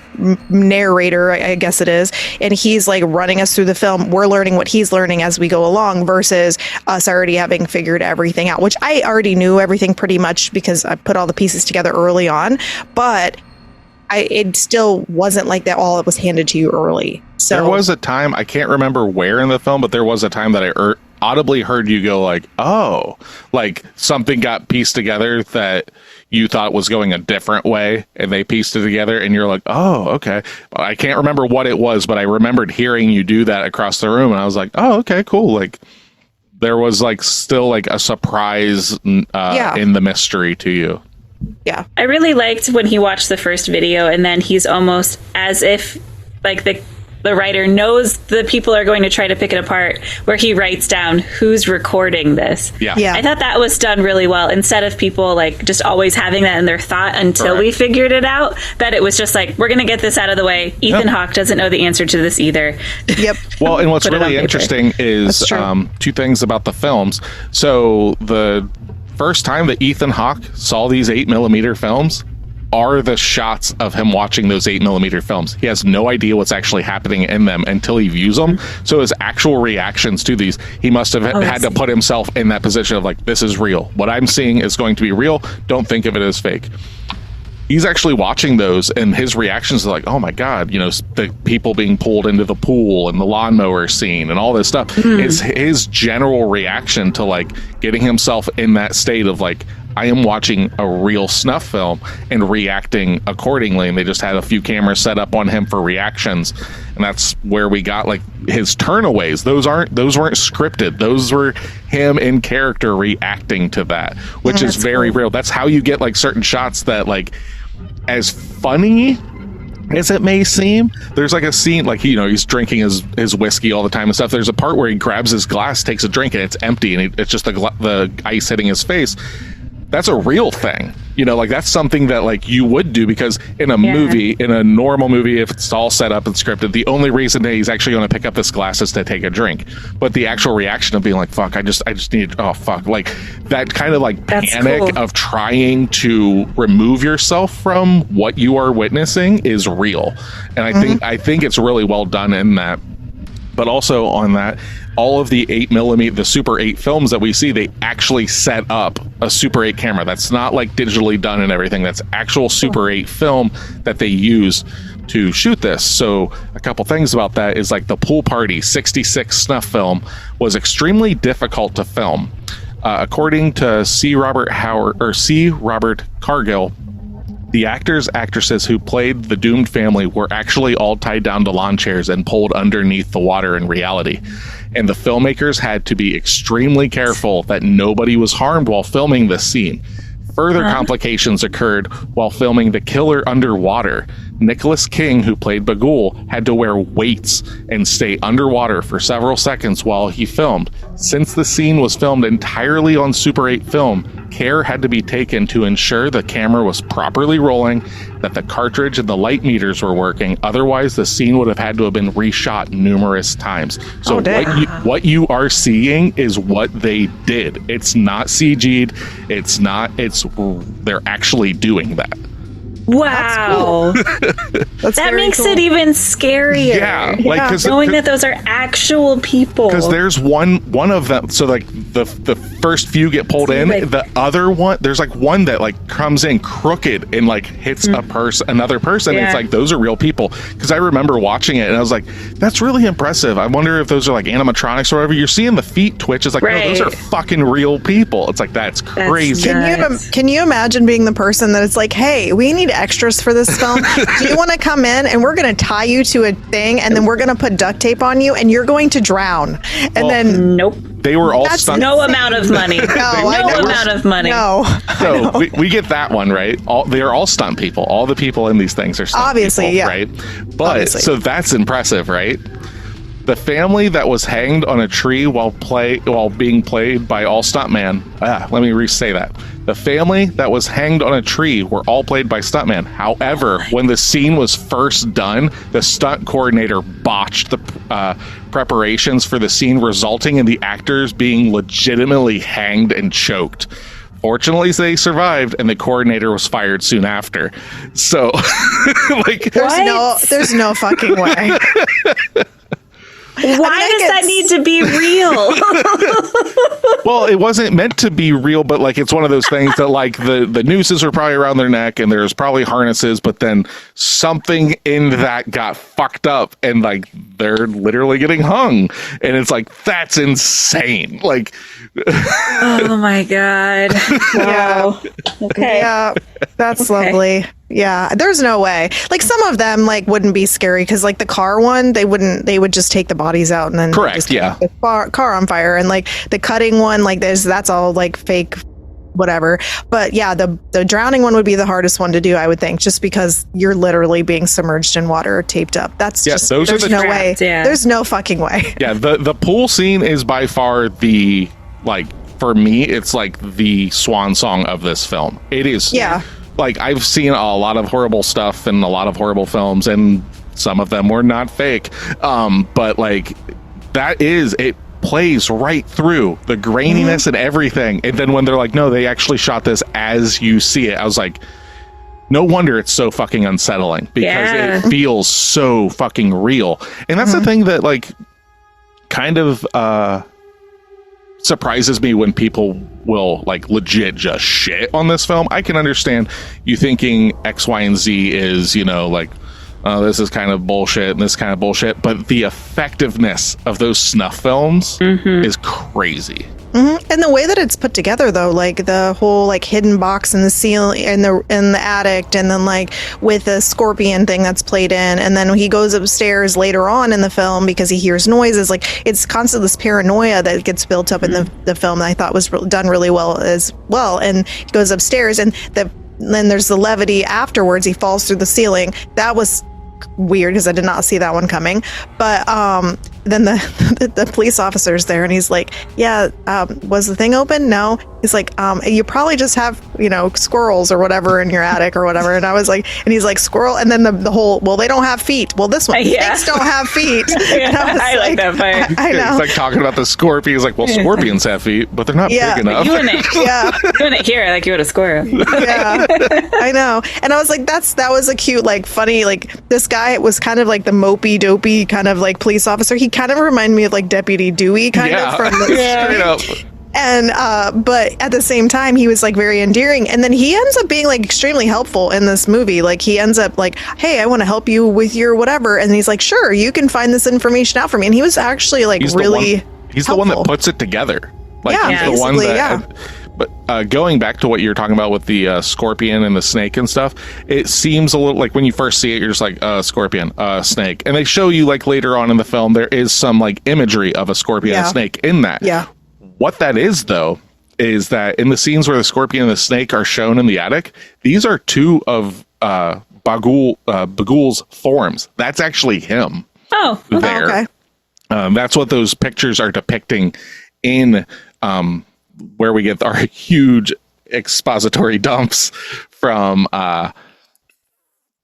narrator, I guess it is, and he's like running us through the film. We're learning what he's learning as we go along versus us already having figured everything out, which I already knew everything pretty much because I put all the pieces together early on, but it still wasn't like that all it was handed to you early. So there was a time, I can't remember where in the film, but there was a time that I audibly heard you go like, oh, like something got pieced together that you thought was going a different way, and they pieced it together, and you're like, oh, okay. I can't remember what it was, but I remembered hearing you do that across the room, and I was like, oh, okay, cool. Like there was like still like a surprise in the mystery to you. Yeah. I really liked when he watched the first video, and then he's almost as if like the writer knows the people are going to try to pick it apart, where he writes down who's recording this. Yeah. I thought that was done really well, instead of people like just always having that in their thought until we figured it out, that it was just like, we're going to get this out of the way. Ethan Hawke doesn't know the answer to this either. Yep. Well, and what's really interesting is two things about the films. So the first time that Ethan Hawke saw these 8mm films are the shots of him watching those 8mm films. He has no idea what's actually happening in them until he views them. So his actual reactions to these, he must have had to put himself in that position of like, this is real. What I'm seeing is going to be real. Don't think of it as fake. He's actually watching those, and his reactions are like, oh my God, you know, the people being pulled into the pool and the lawnmower scene and all this stuff. Is his general reaction to like getting himself in that state of like, I am watching a real snuff film and reacting accordingly. And they just had a few cameras set up on him for reactions. And that's where we got like his turnaways. Those weren't scripted. Those were him in character reacting to that, which is very real. That's how you get like certain shots that like, as funny as it may seem, there's like a scene like, you know, he's drinking his whiskey all the time and stuff. There's a part where he grabs his glass, takes a drink, and it's empty, and it's just the ice hitting his face. That's a real thing, you know, like that's something that like you would do, because in a movie, in a normal movie, if it's all set up and scripted, the only reason that he's actually going to pick up this glass is to take a drink. But the actual reaction of being like, fuck, I just need, oh fuck, like that kind of like panic of trying to remove yourself from what you are witnessing is real. And I think it's really well done in that. But also on that, all of the 8mm, the Super 8 films that we see, they actually set up a Super 8 camera. That's not like digitally done and everything. That's actual Super 8 film that they use to shoot this. So a couple things about that is like the Pool Party 66 snuff film was extremely difficult to film. According to C. Robert Cargill, the actresses who played the doomed family were actually all tied down to lawn chairs and pulled underneath the water in reality. And the filmmakers had to be extremely careful that nobody was harmed while filming this scene. Further complications occurred while filming The Killer Underwater. Nicholas King, who played Bagul, had to wear weights and stay underwater for several seconds while he filmed. Since the scene was filmed entirely on Super 8 film, care had to be taken to ensure the camera was properly rolling, that the cartridge and the light meters were working. Otherwise, the scene would have had to have been reshot numerous times. So what you are seeing is what they did. It's not CG'd. They're actually doing that. Wow. That makes it even scarier. Yeah, like knowing that those are actual people. Because there's one of them. So like the first few get pulled in. Like, the other one, there's like one that like comes in crooked and like hits another person. It's like those are real people. Because I remember watching it and I was like, that's really impressive. I wonder if those are like animatronics or whatever. You're seeing the feet twitch. It's like, no, those are fucking real people. It's like, that's crazy. Can you imagine being the person that it's like, hey, we need extras for this film. Do you want to come in and we're going to tie you to a thing and then we're going to put duct tape on you and you're going to drown? And then Nope. They were all stunt. No amount of money. No amount of money. No. So we get that one right. They are all stunt people. All the people in these things are stunt Obviously, people, yeah. right? But Obviously. so that's impressive, right? The family that was hanged on a tree while being played by all stuntman. Let me re-say that. The family that was hanged on a tree were all played by stuntman. However, when the scene was first done, the stunt coordinator botched the preparations for the scene, resulting in the actors being legitimately hanged and choked. Fortunately, they survived, and the coordinator was fired soon after. So, like, there's no fucking way. Why does that need to be real? well, it wasn't meant to be real, but like it's one of those things that like the nooses were probably around their neck and there's probably harnesses, but then something in that got fucked up and like they're literally getting hung. And it's like, that's insane. Like, oh my God. Wow. Okay. Yeah, that's lovely. Yeah, there's no way. Like some of them like wouldn't be scary because like the car one, they would just take the bodies out and then correct, just yeah, the car on fire. And like the cutting one, like that's all like fake, whatever. But yeah, the drowning one would be the hardest one to do, I would think, just because you're literally being submerged in water, taped up. That's just those there's are the no way. Yeah. There's no fucking way. Yeah, the pool scene is by far the like for me, it's like the swan song of this film. It is. Yeah. Like, I've seen a lot of horrible stuff and a lot of horrible films, and some of them were not fake. But, like, it plays right through the graininess and everything. And then when they're like, no, they actually shot this as you see it, I was like, no wonder it's so fucking unsettling because it feels so fucking real. And that's the thing that, like, kind of surprises me when people will like legit just shit on this film. I can understand you thinking X, Y, and Z is, you know, like, this is kind of bullshit and this kind of bullshit, but the effectiveness of those snuff films is crazy. And the way that it's put together, though, like the whole like hidden box in the ceiling in the attic, and then like with the scorpion thing that's played in, and then when he goes upstairs later on in the film because he hears noises, like it's constant this paranoia that gets built up in the film that I thought was done really well as well. And he goes upstairs, and then there's the levity afterwards. He falls through the ceiling. That was weird because I did not see that one coming. But then the police officer's there and he's like, yeah, was the thing open? No. He's like, you probably just have, you know, squirrels or whatever in your attic or whatever. And I was like, and he's like, squirrel. And then the whole, well, they don't have feet. Well, this one, snakes don't have feet. I like that part. I know. It's like talking about the scorpion. He's like, well, scorpions have feet, but they're not big enough. You wouldn't hear it like you would a squirrel. Yeah, I know. And I was like, that was a cute, like funny, like this guy was kind of like the mopey, dopey kind of like police officer. He kind of reminded me of like Deputy Dewey kind of from the straight up. And but at the same time he was like very endearing, and then he ends up being like extremely helpful in this movie. Like he ends up like, hey, I want to help you with your whatever, and he's like, sure, you can find this information out for me. And he was actually like he's the one that puts it together. Like yeah, he's the one that but going back to what you're talking about with the scorpion and the snake and stuff, it seems a little like when you first see it, you're just like, scorpion, snake. And they show you like later on in the film, there is some like imagery of a scorpion and a snake in that. Yeah. What that is, though, is that in the scenes where the scorpion and the snake are shown in the attic, these are two of Bagul's forms. That's actually him. Oh, there. Okay. That's what those pictures are depicting in where we get our huge expository dumps from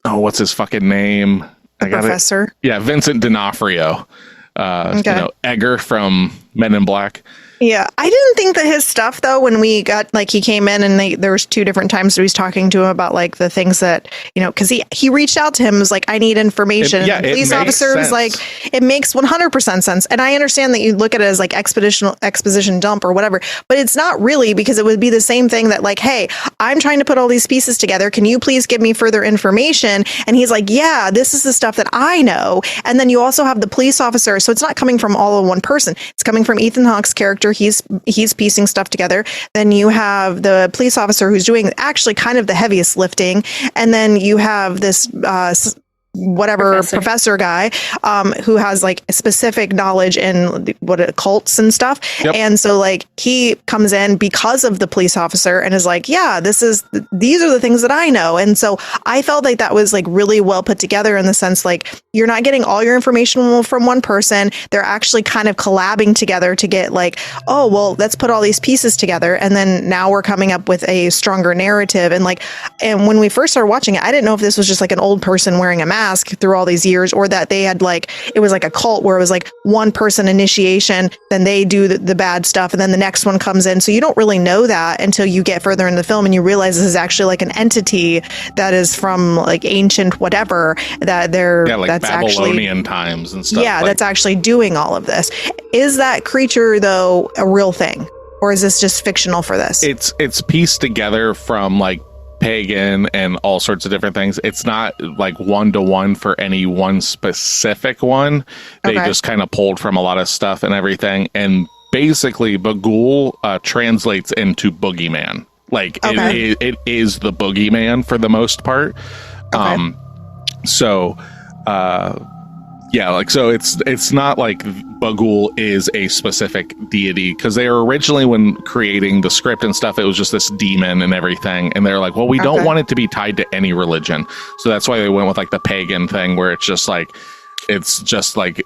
what's his fucking name? Professor. Yeah, Vincent D'Onofrio. You know, Edgar from Men in Black. Yeah, I didn't think that his stuff, though, when we got, like, he came in and there was 2 different times he was talking to him about, like, the things that, you know, because he reached out to him and was like, I need information. And the police officer was like, it makes 100% sense. And I understand that you look at it as, like, exposition dump or whatever, but it's not really, because it would be the same thing that, like, hey, I'm trying to put all these pieces together. Can you please give me further information? And he's like, yeah, this is the stuff that I know. And then you also have the police officer. So it's not coming from all in one person. It's coming coming from Ethan Hawke's character. He's piecing stuff together. Then you have the police officer who's doing actually kind of the heaviest lifting. And then you have this professor guy who has like specific knowledge in cults and stuff. Yep. And so like he comes in because of the police officer and is like, yeah, these are the things that I know. And so I felt like that was like really well put together in the sense like you're not getting all your information from one person. They're actually kind of collabing together to get like, oh, well, let's put all these pieces together. And then now we're coming up with a stronger narrative. And when we first started watching it, I didn't know if this was just like an old person wearing a mask through all these years, or that they had like, it was like a cult where it was like one person initiation, then they do the bad stuff, and then the next one comes in. So you don't really know that until you get further in the film and you realize this is actually like an entity that is from like ancient whatever, that that's Babylonian actually times and stuff. Yeah, that's actually doing all of this. Is that creature though a real thing, or is this just fictional for this? It's pieced together from like pagan and all sorts of different things. It's not like one-to-one for any one specific one. They just kind of pulled from a lot of stuff and everything. And basically Bagul translates into boogeyman. Like it is the boogeyman for the most part. It's not like Bagul is a specific deity, because they were originally, when creating the script and stuff, it was just this demon and everything, and they're like, well, we don't want it to be tied to any religion, so that's why they went with like the pagan thing, where it's just like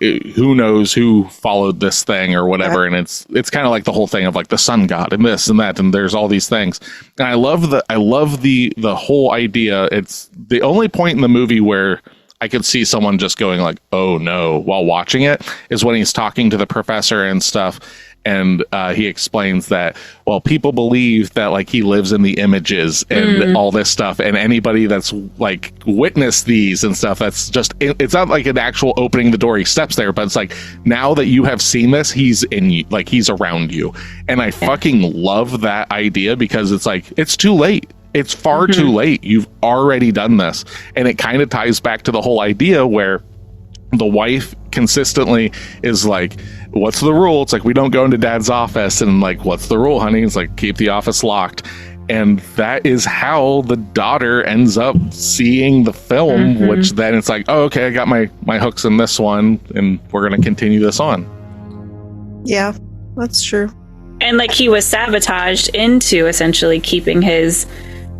who knows who followed this thing or whatever. And it's kind of like the whole thing of like the sun god and this and that, and there's all these things. And I love the whole idea. It's the only point in the movie where I could see someone just going like, oh no, while watching it, is when he's talking to the professor and stuff. And he explains that, well, people believe that like he lives in the images and all this stuff. And anybody that's like witnessed these and stuff, that's just, it's not like an actual opening the door, he steps there, but it's like, now that you have seen this, he's in you, like he's around you. And I fucking love that idea, because it's like, it's too late. It's far too late. You've already done this. And it kind of ties back to the whole idea where the wife consistently is like, what's the rule? It's like, we don't go into dad's office. And like, what's the rule, honey? It's like, keep the office locked. And that is how the daughter ends up seeing the film, which then it's like, oh, okay, I got my hooks in this one, and we're going to continue this on. Yeah, that's true. And like, he was sabotaged into essentially keeping his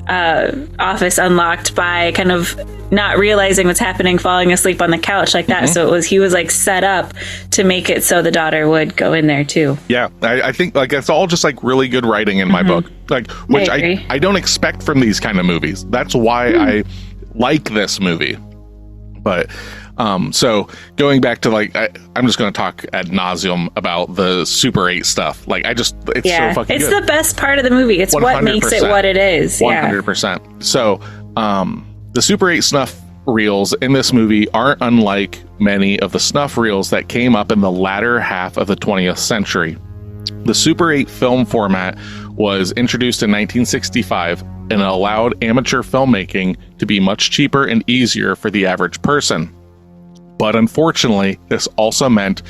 office unlocked by kind of not realizing what's happening, falling asleep on the couch like that. So he was like set up to make it so the daughter would go in there too. Yeah, I think like it's all just like really good writing in my book, like, which I don't expect from these kind of movies. That's why I like this movie. But so going back to like, I'm just going to talk ad nauseum about the Super 8 stuff. Like, it's so fucking it's good. The best part of the movie. It's 100%. What makes it what it is. 100%. So the Super 8 snuff reels in this movie aren't unlike many of the snuff reels that came up in the latter half of the 20th century. The Super 8 film format was introduced in 1965 and allowed amateur filmmaking to be much cheaper and easier for the average person. But unfortunately, this also meant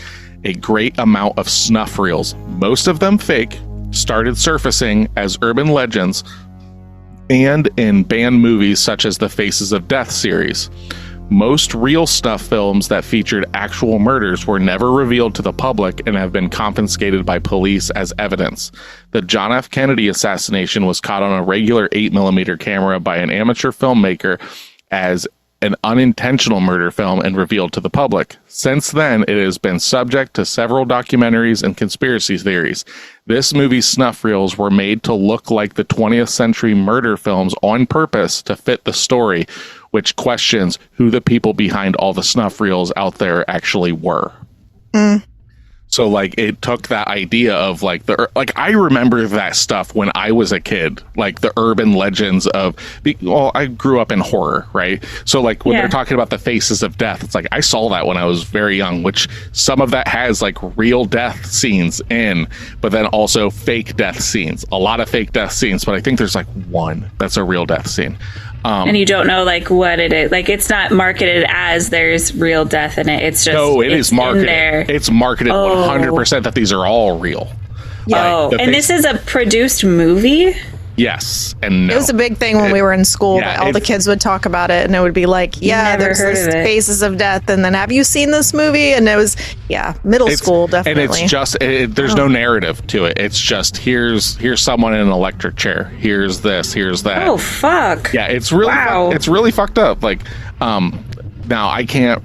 a great amount of snuff reels, most of them fake, started surfacing as urban legends and in banned movies such as the Faces of Death series. Most real snuff films that featured actual murders were never revealed to the public and have been confiscated by police as evidence. The John F. Kennedy assassination was caught on a regular 8mm camera by an amateur filmmaker as an unintentional murder film and revealed to the public. Since then, it has been subject to several documentaries and conspiracy theories. This movie's snuff reels were made to look like the 20th century murder films on purpose to fit the story, which questions who the people behind all the snuff reels out there actually were. So like, it took that idea of like I remember that stuff when I was a kid, like the urban legends of, well, I grew up in horror, right? So like when they're talking about the Faces of Death, it's like I saw that when I was very young, which some of that has like real death scenes in, but then also fake death scenes, a lot of fake death scenes, but I think there's like one that's a real death scene. And you don't know like what it is. Like it's not marketed as there's real death in it. It's just No, it is marketed. There. It's marketed 100% that these are all real. Oh, and this is a produced movie? Yes, and no. It was a big thing when we were in school. Yeah, All the kids would talk about it, and it would be like, "Yeah, there's this Faces of Death," and then, "Have you seen this movie?" And it was, middle school definitely. And it's just there's no narrative to it. It's just here's someone in an electric chair. Here's this. Here's that. Oh fuck! Yeah, it's really it's really fucked up. Like, now I can't.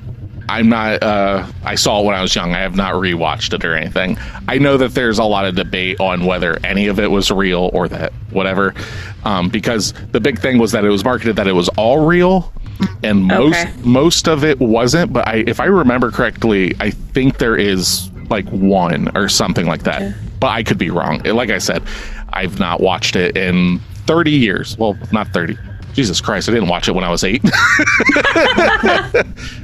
I'm not. I saw it when I was young. I have not rewatched it or anything. I know that there's a lot of debate on whether any of it was real or that whatever, because the big thing was that it was marketed that it was all real, and most of it wasn't. But if I remember correctly, I think there is like one or something like that. Yeah. But I could be wrong. Like I said, I've not watched it in 30 years. Well, not 30. Jesus Christ, I didn't watch it when I was 8.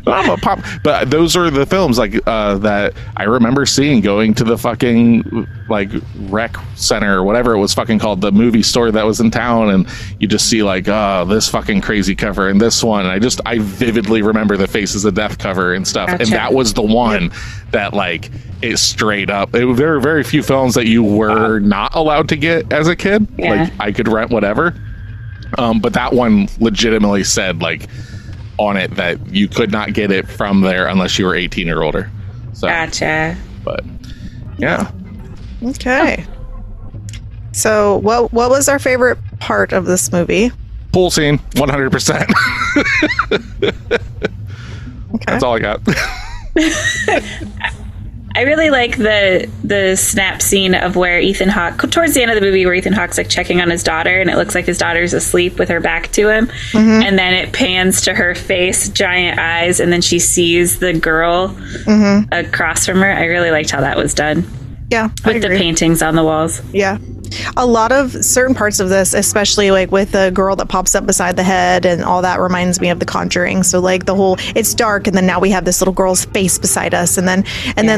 I'm a pop. But those are the films like that I remember seeing, going to the fucking like rec center or whatever it was fucking called, the movie store that was in town, and you just see like this fucking crazy cover and this one. And I vividly remember the Faces of Death cover and stuff. Gotcha. And that was the one that like is straight up. There were very few films that you were not allowed to get as a kid. Yeah. Like I could rent whatever. But that one legitimately said like on it that you could not get it from there unless you were 18 or older. So, gotcha. But yeah. Okay. So what was our favorite part of this movie? Pool scene, 100%. Okay. That's all I got. I really like the snap scene of where Ethan Hawke, towards the end of the movie, where Ethan Hawke's like checking on his daughter, and it looks like his daughter's asleep with her back to him, and then it pans to her face, giant eyes, and then she sees the girl across from her. I really liked how that was done. Yeah, with the paintings on the walls. Yeah. A lot of certain parts of this, especially like with the girl that pops up beside the head and all that, reminds me of The Conjuring. So like the whole, it's dark, and then now we have this little girl's face beside us, and then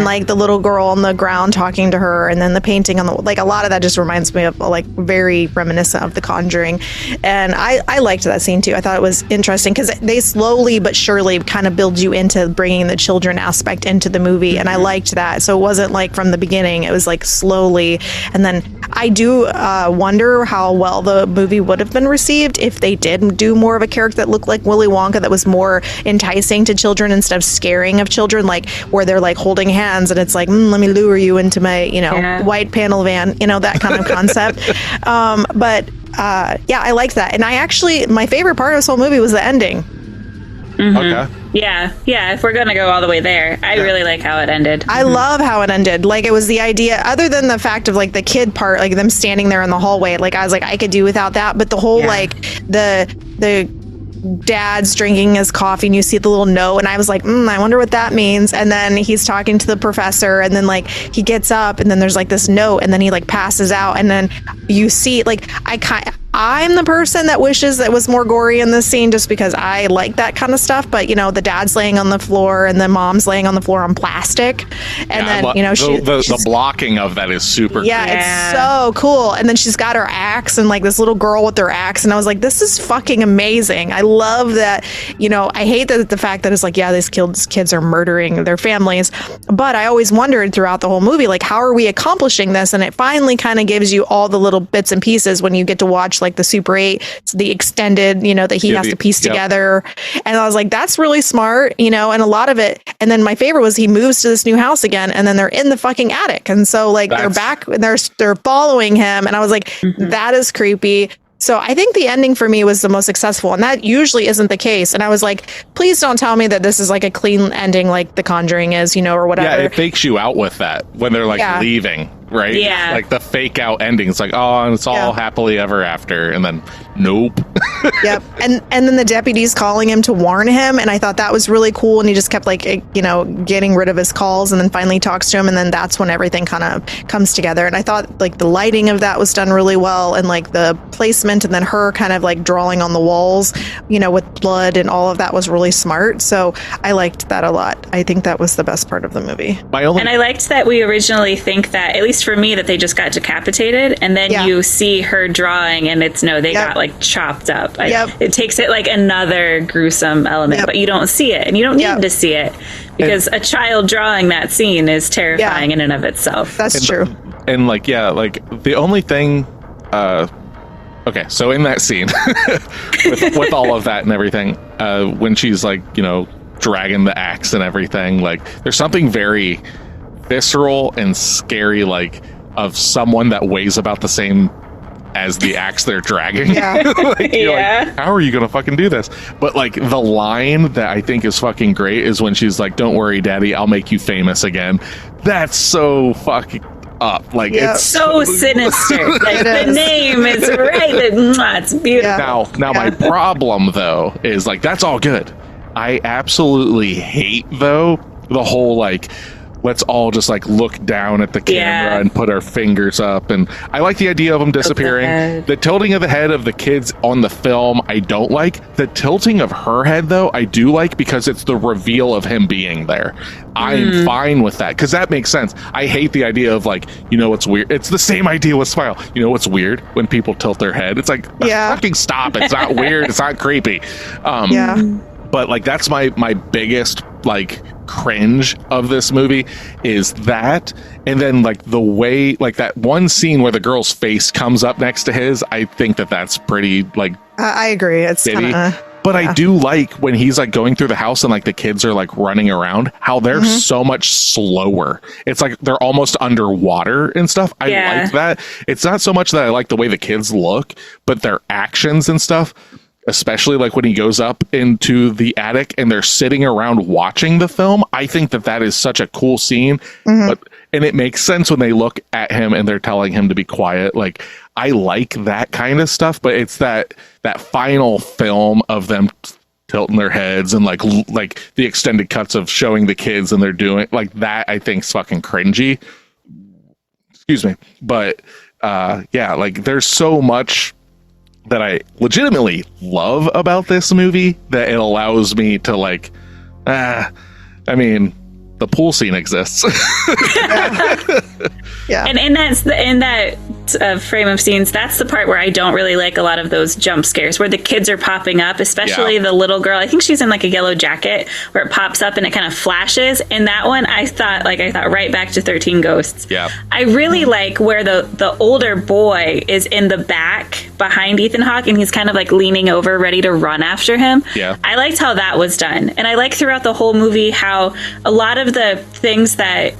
like the little girl on the ground talking to her, and then the painting on the, like a lot of that just reminds me of like very reminiscent of The Conjuring. And I liked that scene too. I thought it was interesting because they slowly but surely kind of build you into bringing the children aspect into the movie, and I liked that. So it wasn't like from the beginning, it was like slowly. And then I do wonder how well the movie would have been received if they did do more of a character that looked like Willy Wonka, that was more enticing to children instead of scaring of children, like where they're like holding hands and it's like, let me lure you into my, white panel van, that kind of concept. But I liked that. And my favorite part of this whole movie was the ending. Okay. Yeah. If we're gonna go all the way there, I really like how it ended. I love how it ended. Like it was the idea, other than the fact of like the kid part, like them standing there in the hallway. Like I was like, I could do without that. But the whole like the dad's drinking his coffee and you see the little note, and I was like, I wonder what that means. And then he's talking to the professor, and then like he gets up, and then there's like this note, and then he like passes out, and then you see like I'm the person that wishes that was more gory in this scene just because I like that kind of stuff. But, the dad's laying on the floor and the mom's laying on the floor on plastic. And then, the blocking of that is super cool. It's so cool. And then she's got her axe and like this little girl with her axe. And I was like, this is fucking amazing. I love that. I hate that the fact that it's like, these kids are murdering their families. But I always wondered throughout the whole movie, like, how are we accomplishing this? And it finally kind of gives you all the little bits and pieces when you get to watch like the Super 8, the extended, that he has to piece together. And I was like, that's really smart, and a lot of it. And then my favorite was he moves to this new house again, and then they're in the fucking attic. And so like they're back, they're following him. And I was like, that is creepy. So I think the ending for me was the most successful, and that usually isn't the case. And I was like, please don't tell me that this is like a clean ending like The Conjuring is, or whatever. Yeah, it fakes you out with that when they're like leaving, right? Yeah. Like the fake out ending. It's like, oh, it's all happily ever after. And then, nope. Yep. And then the deputy's calling him to warn him. And I thought that was really cool. And he just kept like, getting rid of his calls, and then finally talks to him. And then that's when everything kind of comes together. And I thought like the lighting of that was done really well. And like the placement, and then her kind of like drawing on the walls, with blood and all of that was really smart. So I liked that a lot. I think that was the best part of the movie. And I liked that we originally think that, at least least for me, that they just got decapitated, and then you see her drawing, and it's they got like chopped up. It takes it like another gruesome element, but you don't see it, and you don't need to see it because a child drawing that scene is terrifying in and of itself. That's true. And like the only thing. Okay, so in that scene, with all of that and everything, when she's like, dragging the axe and everything, like there's something very visceral and scary, like of someone that weighs about the same as the axe they're dragging. Like, how are you gonna fucking do this? But like the line that I think is fucking great is when she's like, "Don't worry, Daddy, I'll make you famous again." That's so fucking up. Like it's so sinister. Like the name is right. It's beautiful. Now my problem though is like that's all good. I absolutely hate though the whole like let's all just like look down at the camera and put our fingers up, and I like the idea of them disappearing. The tilting of the head of the kids on the film I don't like. The tilting of her head though I do like, because it's the reveal of him being there. I'm fine with that because that makes sense. I hate the idea of like, what's weird, it's the same idea with Smile. What's weird when people tilt their head? It's like fucking stop. It's not weird, it's not creepy. But like that's my biggest like cringe of this movie is that, and then like the way like that one scene where the girl's face comes up next to his, I think that's pretty like I agree, it's kinda, but I do like when he's like going through the house and like the kids are like running around, how they're so much slower. It's like they're almost underwater and stuff. I like that. It's not so much that I like the way the kids look, but their actions and stuff. Especially like when he goes up into the attic and they're sitting around watching the film. I think that is such a cool scene. And it makes sense when they look at him and they're telling him to be quiet. Like I like that kind of stuff, but it's that final film of them tilting their heads and like the extended cuts of showing the kids and they're doing like that. I think is fucking cringy. Excuse me. But like there's so much that I legitimately love about this movie that it allows me to like, I mean, the pool scene exists. And in that frame of scenes, that's the part where I don't really like a lot of those jump scares where the kids are popping up, especially the little girl. I think she's in like a yellow jacket where it pops up and it kind of flashes. In that one, I thought right back to 13 Ghosts. Yeah. I really like where the older boy is in the back behind Ethan Hawke and he's kind of like leaning over ready to run after him. Yeah. I liked how that was done. And I like throughout the whole movie how a lot of the things that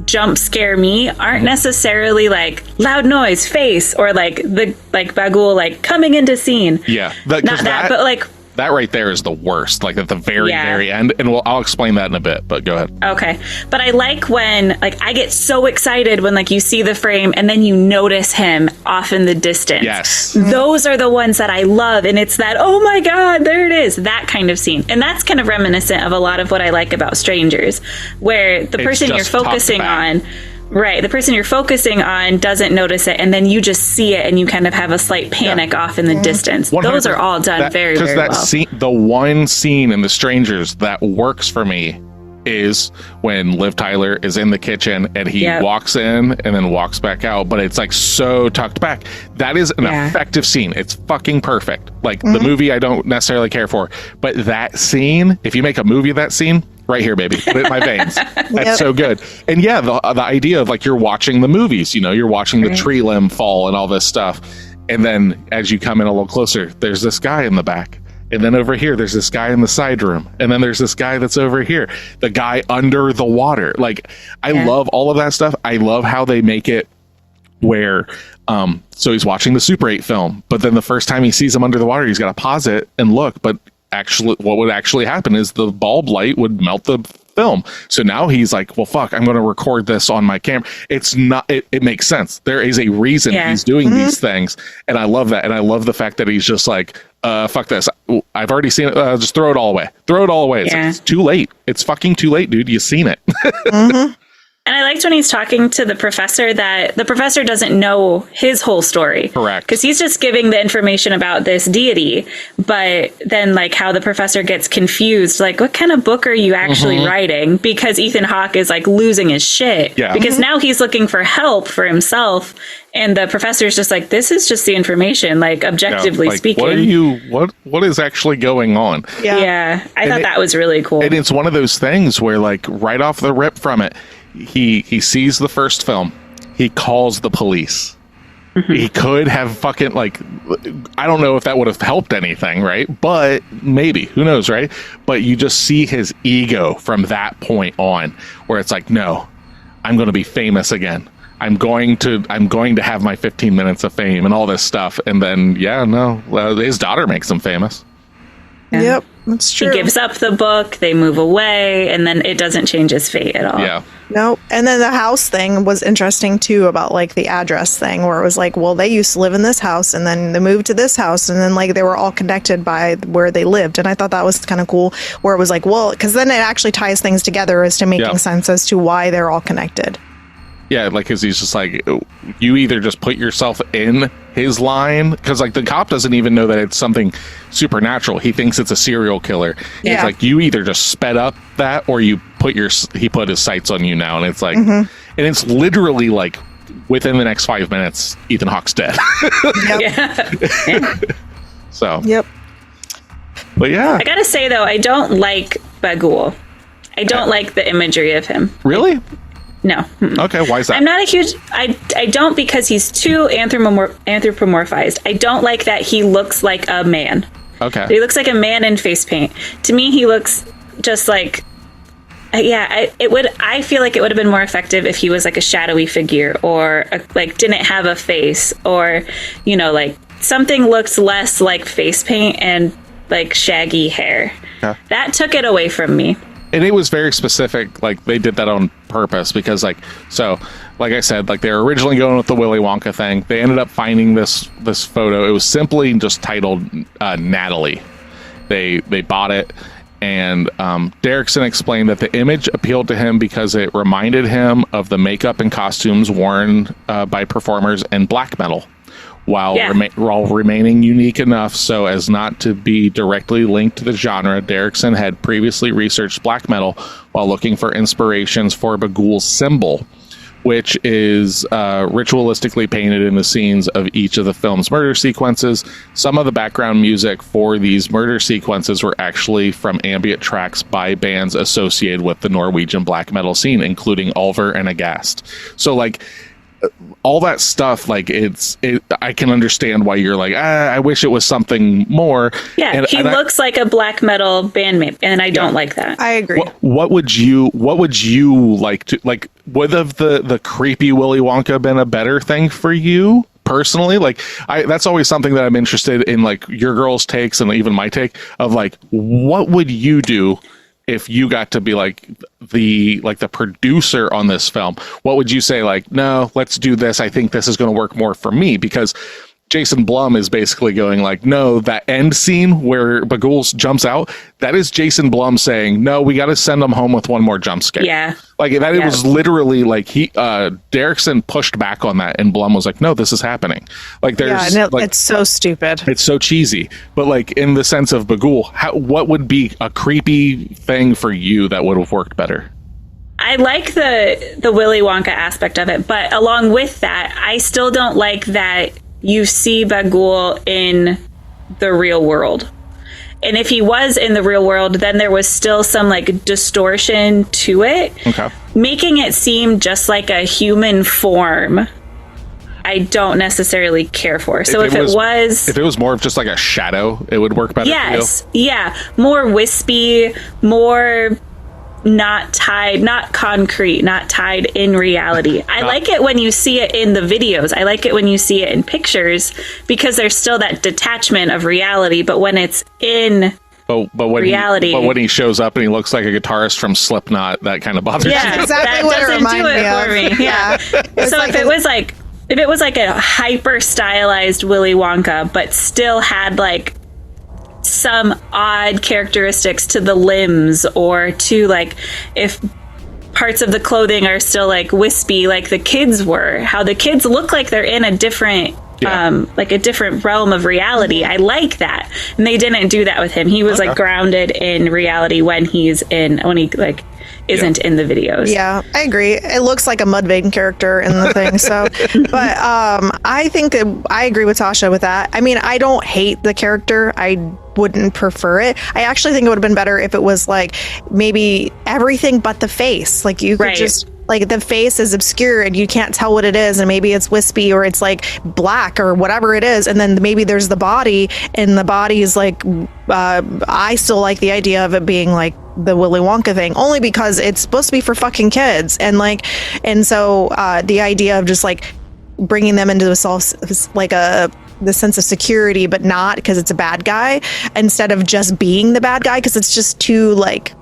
jump scare me aren't necessarily like loud noise, face, or like the like Bagul like coming into scene. Yeah, not that, but like that right there is the worst. Like at the very end, and I'll explain that in a bit. But go ahead. Okay, but I like when like I get so excited when like you see the frame and then you notice him off in the distance. Yes, those are the ones that I love, and it's that oh my god, there it is, that kind of scene, and that's kind of reminiscent of a lot of what I like about Strangers, where the person you're focusing on. Right. The person you're focusing on doesn't notice it, and then you just see it, and you kind of have a slight panic off in the distance. Those are all done very, very well. Scene, the one scene in The Strangers that works for me is when Liv Tyler is in the kitchen and he walks in and then walks back out, but it's like so tucked back. That is an effective scene. It's fucking perfect. Like the movie I don't necessarily care for, but that scene, if you make a movie of that scene, right here, baby, put it in my veins. That's so good. And yeah, the idea of like you're watching the movies, you're watching the tree limb fall and all this stuff. And then as you come in a little closer, there's this guy in the back. And then over here, there's this guy in the side room. And then there's this guy that's over here, the guy under the water. Like, I love all of that stuff. I love how they make it where, so he's watching the Super 8 film, but then the first time he sees him under the water, he's got to pause it and look. But actually, what would actually happen is the bulb light would melt the film. So now he's like, well, fuck, I'm going to record this on my camera. It's not, it makes sense. There is a reason he's doing these things. And I love that. And I love the fact that he's just like, fuck this. I've already seen it. Just throw it all away. Throw it all away. It's, like, it's too late. It's fucking too late, dude. You've seen it. And I liked when he's talking to the professor that the professor doesn't know his whole story. Correct. Because he's just giving the information about this deity. But then, like, how the professor gets confused, like, what kind of book are you actually writing? Because Ethan Hawke is, like, losing his shit. Yeah. Because now he's looking for help for himself. And the professor's just like, this is just the information, like, objectively speaking. What is actually going on? Yeah. I thought that was really cool. And it's one of those things where, like, right off the rip from it, he sees the first film, he calls the police. He could have fucking, like, I don't know if that would have helped anything, right? But maybe, who knows, right? But you just see his ego from that point on, where it's like, no, I'm going to be famous again. I'm going to have my 15 minutes of fame and all this stuff. And then, his daughter makes him famous. Yeah. Yep, that's true. He gives up the book, they move away, and then it doesn't change his fate at all. Yeah. Nope. And then the house thing was interesting too, about like the address thing, where it was like, well, they used to live in this house and then they moved to this house, and then like they were all connected by where they lived. And I thought that was kind of cool, where it was like, well, because then it actually ties things together as to making sense as to why they're all connected. Yeah, like, because he's just like, you either just put yourself in his line, because, like, the cop doesn't even know that it's something supernatural. He thinks it's a serial killer. Yeah. It's like, you either just sped up that, or he put his sights on you now. And it's like, and it's literally like, within the next 5 minutes, Ethan Hawke's dead. So. Yep. But yeah. I gotta say, though, I don't like Bagul. I don't like the imagery of him. Really? No. Okay, why is that? I'm not a huge... I don't, because he's too anthropomorphized. I don't like that he looks like a man. Okay. He looks like a man in face paint. To me, he looks just like... I feel like it would have been more effective if he was like a shadowy figure, or like didn't have a face, or, you know, like something looks less like face paint and like shaggy hair. Okay. That took it away from me. And it was very specific, like, they did that on purpose, because, like, so, like I said, like, they were originally going with the Willy Wonka thing. They ended up finding this photo. It was simply just titled Natalie. They bought it, and Derrickson explained that the image appealed to him because it reminded him of the makeup and costumes worn by performers in black metal, while remaining unique enough so as not to be directly linked to the genre. Derrickson had previously researched black metal while looking for inspirations for Bagul's symbol, which is ritualistically painted in the scenes of each of the film's murder sequences. Some of the background music for these murder sequences were actually from ambient tracks by bands associated with the Norwegian black metal scene, including Ulver and Aghast. So, like, all that stuff, like, I can understand why you're like, I wish it was something more. Yeah, and he looks like a black metal bandmate, and I don't like that. I agree. What would you like to, like, would have the creepy Willy Wonka been a better thing for you personally? Like, that's always something that I'm interested in, like, your girls' takes and even my take of, like, what would you do if you got to be like the producer on this film? What would you say? Like, no, let's do this. I think this is going to work more for me, because Jason Blum is basically going like, no, that end scene where Bagul jumps out, that is Jason Blum saying, no, we got to send him home with one more jump scare. Yeah. Like that, it was literally like Derrickson pushed back on that, and Blum was like, no, this is happening. Like there's, it's so stupid. It's so cheesy. But like in the sense of Bagul, what would be a creepy thing for you that would have worked better? I like the Willy Wonka aspect of it, but along with that, I still don't like that you see Bagul in the real world. And if he was in the real world, then there was still some like distortion to it, making it seem just like a human form. I don't necessarily care for. So if it was more of just like a shadow, it would work better. Yes, yeah, more wispy, more not tied, not concrete, not tied in reality. I like it when you see it in the videos. I like it when you see it in pictures, because there's still that detachment of reality. But when it's in reality, when he shows up and he looks like a guitarist from Slipknot, that kind of bothers you. That's exactly that what it doesn't do reminded it me of. for me. Yeah. So like if it was like a hyper stylized Willy Wonka, but still had like some odd characteristics to the limbs, or to like if parts of the clothing are still like wispy, like the kids were. How the kids look like they're in a different, like a different realm of reality. I like that, and they didn't do that with him. He was like grounded in reality when he like isn't in the videos. Yeah, I agree. It looks like a Mudvayne character in the thing. So, but I think that I agree with Tasha with that. I mean, I don't hate the character. I wouldn't prefer it. I actually think it would have been better if it was like maybe everything but the face. Like you could just like the face is obscure and you can't tell what it is, and maybe it's wispy or it's like black or whatever it is, and then maybe there's the body, and the body is like I still like the idea of it being like the Willy Wonka thing, only because it's supposed to be for fucking kids, and so the idea of just like bringing them into the sense of security, but not because it's a bad guy, instead of just being the bad guy, because it's just too like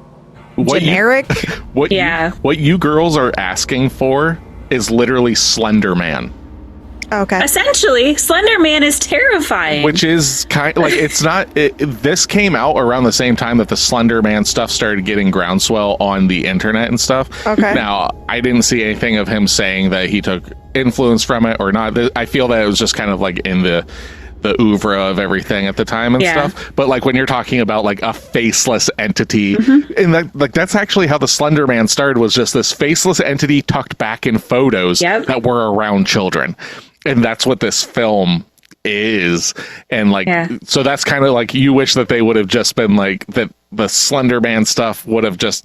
generic. What you girls are asking for is literally Slender Man. Okay. Essentially, Slender Man is terrifying. Which is kind of like, it's not. This came out around the same time that the Slender Man stuff started getting groundswell on the internet and stuff. Okay. Now, I didn't see anything of him saying that he took influence from it or not. I feel that it was just kind of like in the oeuvre of everything at the time and stuff. But like when you're talking about like a faceless entity, and that's actually how the Slender Man started, was just this faceless entity tucked back in photos that were around children. And that's what this film is. And like, so that's kind of like, you wish that they would have just been like, that the Slender Man stuff would have just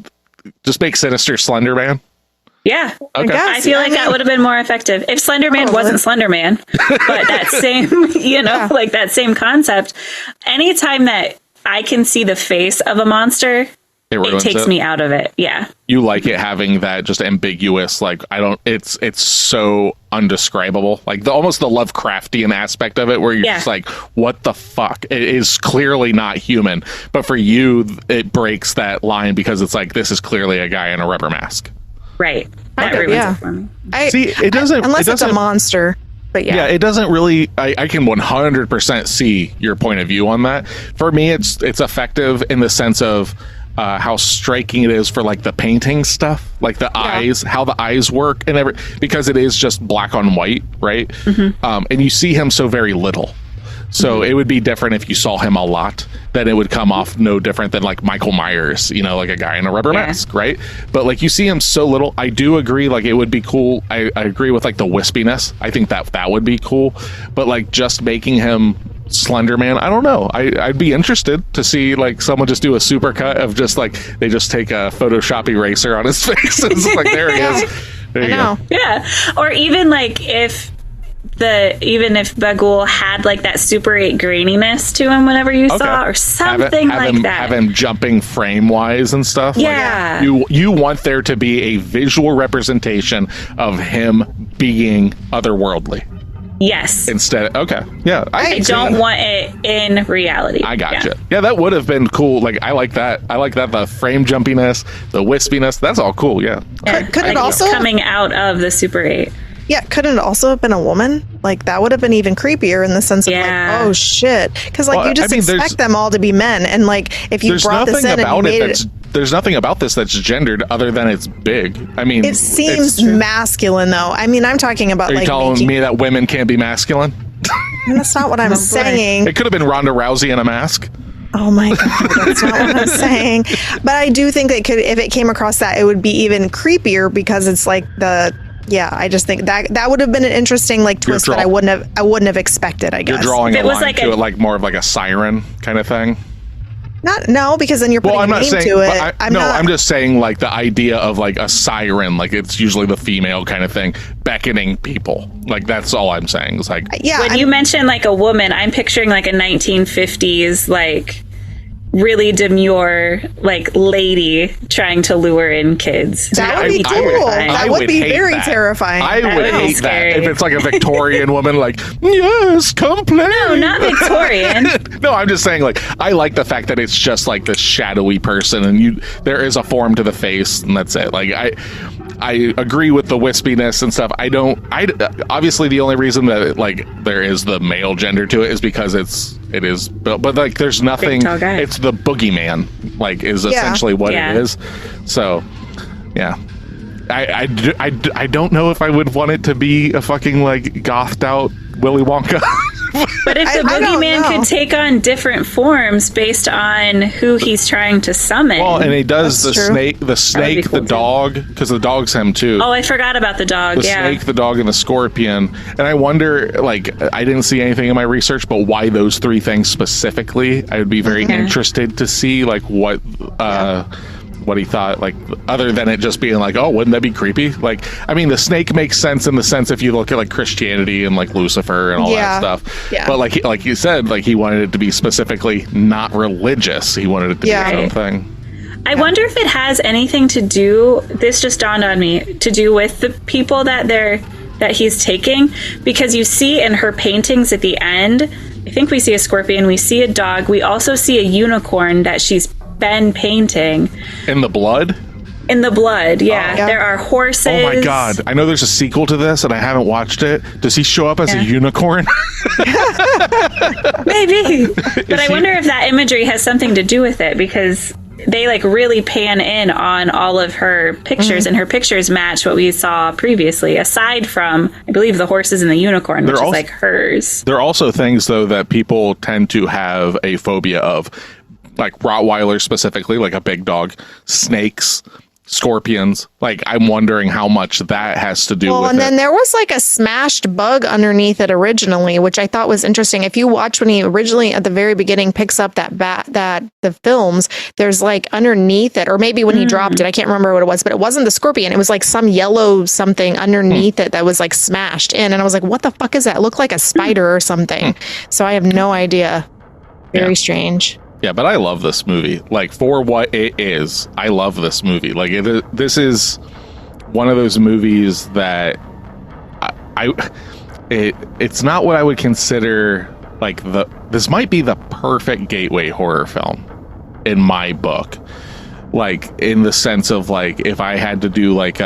make Sinister Slender Man. Yeah. Okay. I feel like that would have been more effective if Slender Man wasn't Slender Man, but that same, like that same concept. Anytime that I can see the face of a monster, it takes me out of it. Yeah. You like it having that just ambiguous, like, it's so undescribable, like almost the Lovecraftian aspect of it, where you're just like, what the fuck? It is clearly not human. But for you, it breaks that line because it's like, this is clearly a guy in a rubber mask. Right. That ruins it for me. It doesn't, unless it's a monster. But yeah, it doesn't really. I can 100% see your point of view on that. For me, it's effective in the sense of how striking it is for like the painting stuff, like the eyes, how the eyes work, and because it is just black on white, right? And you see him so very little. So it would be different if you saw him a lot. Then it would come off no different than like Michael Myers, like a guy in a rubber mask, right? But like you see him so little. I do agree, like it would be cool. I agree with like the wispiness. I think that would be cool. But like just making him Slender Man, I don't know. I'd be interested to see like someone just do a super cut of just like they just take a Photoshop eraser on his face. It's like, there he is. There you go. Yeah. Or even like if Bagul had like that Super 8 graininess to him whenever you saw, or something like that. Have him jumping frame wise and stuff. Yeah. Like, you want there to be a visual representation of him being otherworldly. Yes. Instead, okay. Yeah. I don't want it in reality. I gotcha. Yeah, that would have been cool. Like, I like that. The frame jumpiness, the wispiness. That's all cool. Yeah. Could it also coming out of the Super 8? Yeah, couldn't it also have been a woman? Like, that would have been even creepier in the sense of like, oh shit, because like you just expect them all to be men, and like if you brought this in and you made it. There's nothing about this that's gendered other than it's big. I mean, it seems masculine though. I mean, I'm talking about like. Are you telling me that women can't be masculine? That's not what I'm saying. It could have been Ronda Rousey in a mask. Oh my god, that's not what I'm saying. But I do think that if it came across that, it would be even creepier because it's like I just think that would have been an interesting like twist that I wouldn't have expected. I guess you're drawing a line to it, like more of like a siren kind of thing. No, because then you're putting a name to it. I'm just saying like the idea of like a siren, like it's usually the female kind of thing beckoning people. Like that's all I'm saying. It's like when you mention like a woman, I'm picturing like a 1950s like really demure like lady trying to lure in kids. That would be cool. That would be very terrifying. I would hate that if it's like a Victorian woman like, yes, come play. No, not Victorian. No, I'm just saying like I like the fact that it's just like this shadowy person and there is a form to the face and that's it. Like I agree with the wispiness and stuff. Obviously the only reason that like there is the male gender to it is because it is but like there's nothing. It's the boogeyman, like is essentially what it is. So yeah. I don't know if I would want it to be a fucking like gothed out Willy Wonka. But if the I don't boogeyman know. could take on different forms based on who he's trying to summon. Well, and he does That's the true. snake, the cool, too. dog, because the dog's him too. Oh, I forgot about the dog. The Yeah. snake, the dog, and the scorpion. And I wonder, like, I didn't see anything in my research, but why those three things specifically? I would be very interested to see, like, what he thought, like, other than it just being like, oh, wouldn't that be creepy? Like, I mean, the snake makes sense in the sense if you look at like Christianity and like Lucifer and all that stuff. Yeah. But like you said, like he wanted it to be specifically not religious. He wanted it to be its own thing. I wonder if it has anything to do, this just dawned on me, to do with the people that he's taking, because you see in her paintings at the end, I think we see a scorpion, we see a dog, we also see a unicorn that she's been painting. In the blood? In the blood, yeah. Oh. Yeah. There are horses. Oh my god. I know there's a sequel to this and I haven't watched it. Does he show up as a unicorn? Maybe. But I wonder if that imagery has something to do with it, because they like really pan in on all of her pictures, and her pictures match what we saw previously, aside from, I believe, the horses and the unicorn, which is like hers. There are also things, though, that people tend to have a phobia of, like Rottweilers specifically, like a big dog, snakes, scorpions. Like, I'm wondering how much that has to do with and it. then there was like a smashed bug underneath it originally, which I thought was interesting. If you watch when he originally at the very beginning picks up that the films, there's like underneath it, or maybe when he dropped it, I can't remember what it was, but it wasn't the scorpion. It was like some yellow something underneath it that was like smashed in. And I was like, what the fuck is that? It looked like a spider or something. So I have no idea. Very strange. Yeah, but I love this movie. Like, for what it is, I love this movie. Like, this is one of those movies that it's not what I would consider like this might be the perfect gateway horror film in my book. Like, in the sense of, like, if I had to do like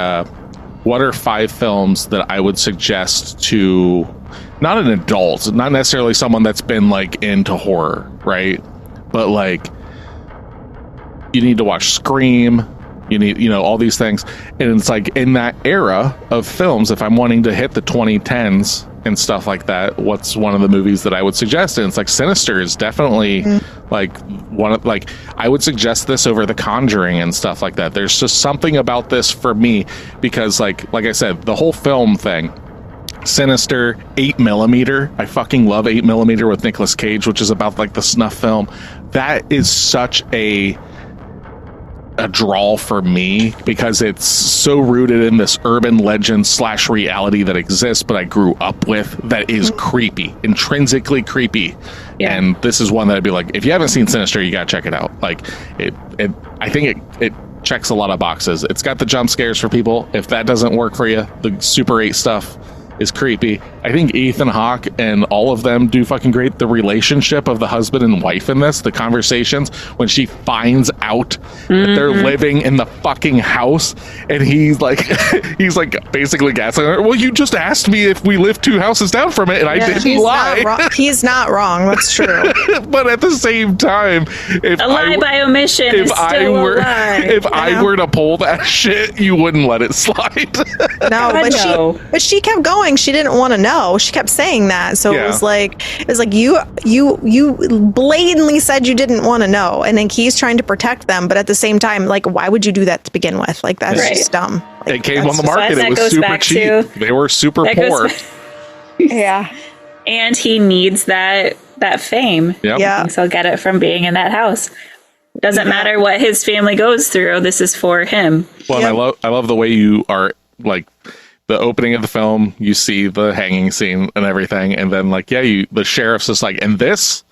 what are 5 films that I would suggest to not an adult, not necessarily someone that's been like into horror, right? But like, you need to watch Scream, you need, all these things. And it's like, in that era of films, if I'm wanting to hit the 2010s and stuff like that, what's one of the movies that I would suggest? And it's like, Sinister is definitely like one of, like, I would suggest this over The Conjuring and stuff like that. There's just something about this for me, because like I said, the whole film thing, Sinister, 8mm. I fucking love 8mm with Nicolas Cage, which is about like the snuff film. That is such a draw for me, because it's so rooted in this urban legend / reality that exists, but I grew up with, that is creepy, intrinsically creepy. Yeah. And this is one that I'd be like, if you haven't seen Sinister, you gotta check it out. Like, I think it checks a lot of boxes. It's got the jump scares for people. If that doesn't work for you, the Super 8 stuff is creepy. I think Ethan Hawke and all of them do fucking great. The relationship of the husband and wife in this, the conversations when she finds out that they're living in the fucking house, and he's like basically gaslighting her. Well, you just asked me if we lived 2 houses down from it, and I didn't lie. He's not wrong. That's true. But at the same time, if a lie by omission is still a lie. If I were to pull that shit, you wouldn't let it slide. No, but she kept going. She didn't want to know. She kept saying that. So it was like you blatantly said you didn't want to know, and then he's trying to protect them, but at the same time, like, why would you do that to begin with? Like, that's just dumb. Like, it came on the market. It was super cheap. They were super poor. Yeah. And he needs that fame. Yep. Yeah. So he'll get it from being in that house. Doesn't matter what his family goes through. This is for him. Well, and I love the way you are, like, the opening of the film, you see the hanging scene and everything, and then like, the sheriff's just like, and this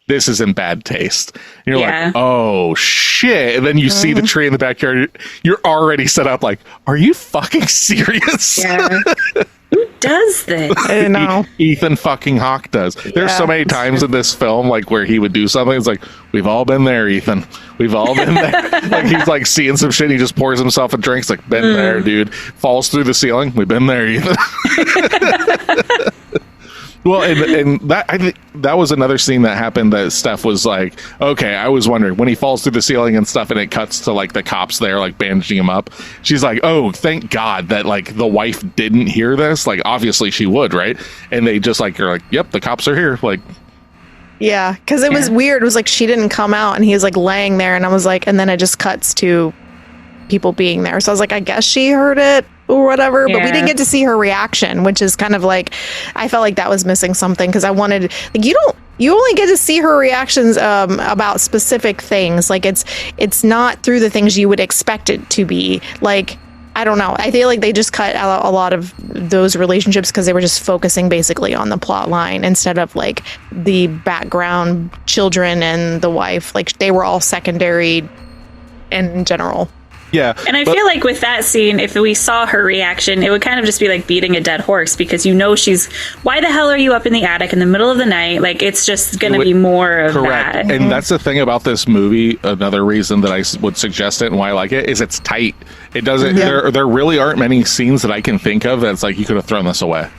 is in bad taste. And you're like, oh shit. And then you see the tree in the backyard. You're already set up like, are you fucking serious? Yeah. Who does this? I know. Ethan fucking Hawke does. There's so many times in this film, like, where he would do something. It's like, we've all been there, Ethan. We've all been there. Like, he's like seeing some shit. He just pours himself a drink. It's like, been there, dude. Falls through the ceiling. We've been there, Ethan. Well, and that I think that was another scene that happened that Steph was like, okay, I was wondering when he falls through the ceiling and stuff, and it cuts to like the cops there, like bandaging him up. She's like, oh, thank God that like the wife didn't hear this. Like, obviously she would, right? And they just like, you're like, yep, the cops are here. Like, yeah, because it was weird. It was like she didn't come out, and he was like laying there, and I was like, and then it just cuts to people being there. So I was like, I guess she heard it or whatever, but we didn't get to see her reaction, which is kind of like, I felt like that was missing something, because I wanted, like, you only get to see her reactions about specific things. Like, it's not through the things you would expect it to be. Like, I don't know. I feel like they just cut out a lot of those relationships because they were just focusing basically on the plot line instead of like the background children and the wife. Like, they were all secondary in general. yeah. And I feel like with that scene, if we saw her reaction, it would kind of just be like beating a dead horse, because she's, why the hell are you up in the attic in the middle of the night? Like, it's just going to be more of that. And that's the thing about this movie. Another reason that I would suggest it and why I like it is it's tight. It doesn't, there really aren't many scenes that I can think of that's like, you could have thrown this away.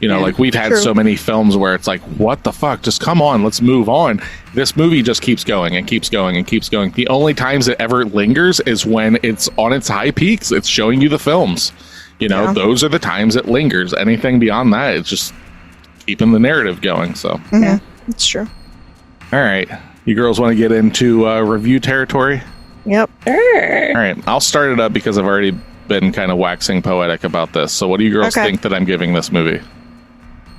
You know, like we've had so many films where it's like, what the fuck? Just come on, let's move on. This movie just keeps going and keeps going and keeps going. The only times it ever lingers is when it's on its high peaks. It's showing you the films. You know, those are the times it lingers. Anything beyond that, it's just keeping the narrative going. So, yeah, it's true. All right. You girls want to get into review territory? Yep. Sure. All right. I'll start it up because I've already been kind of waxing poetic about this. So what do you girls think that I'm giving this movie?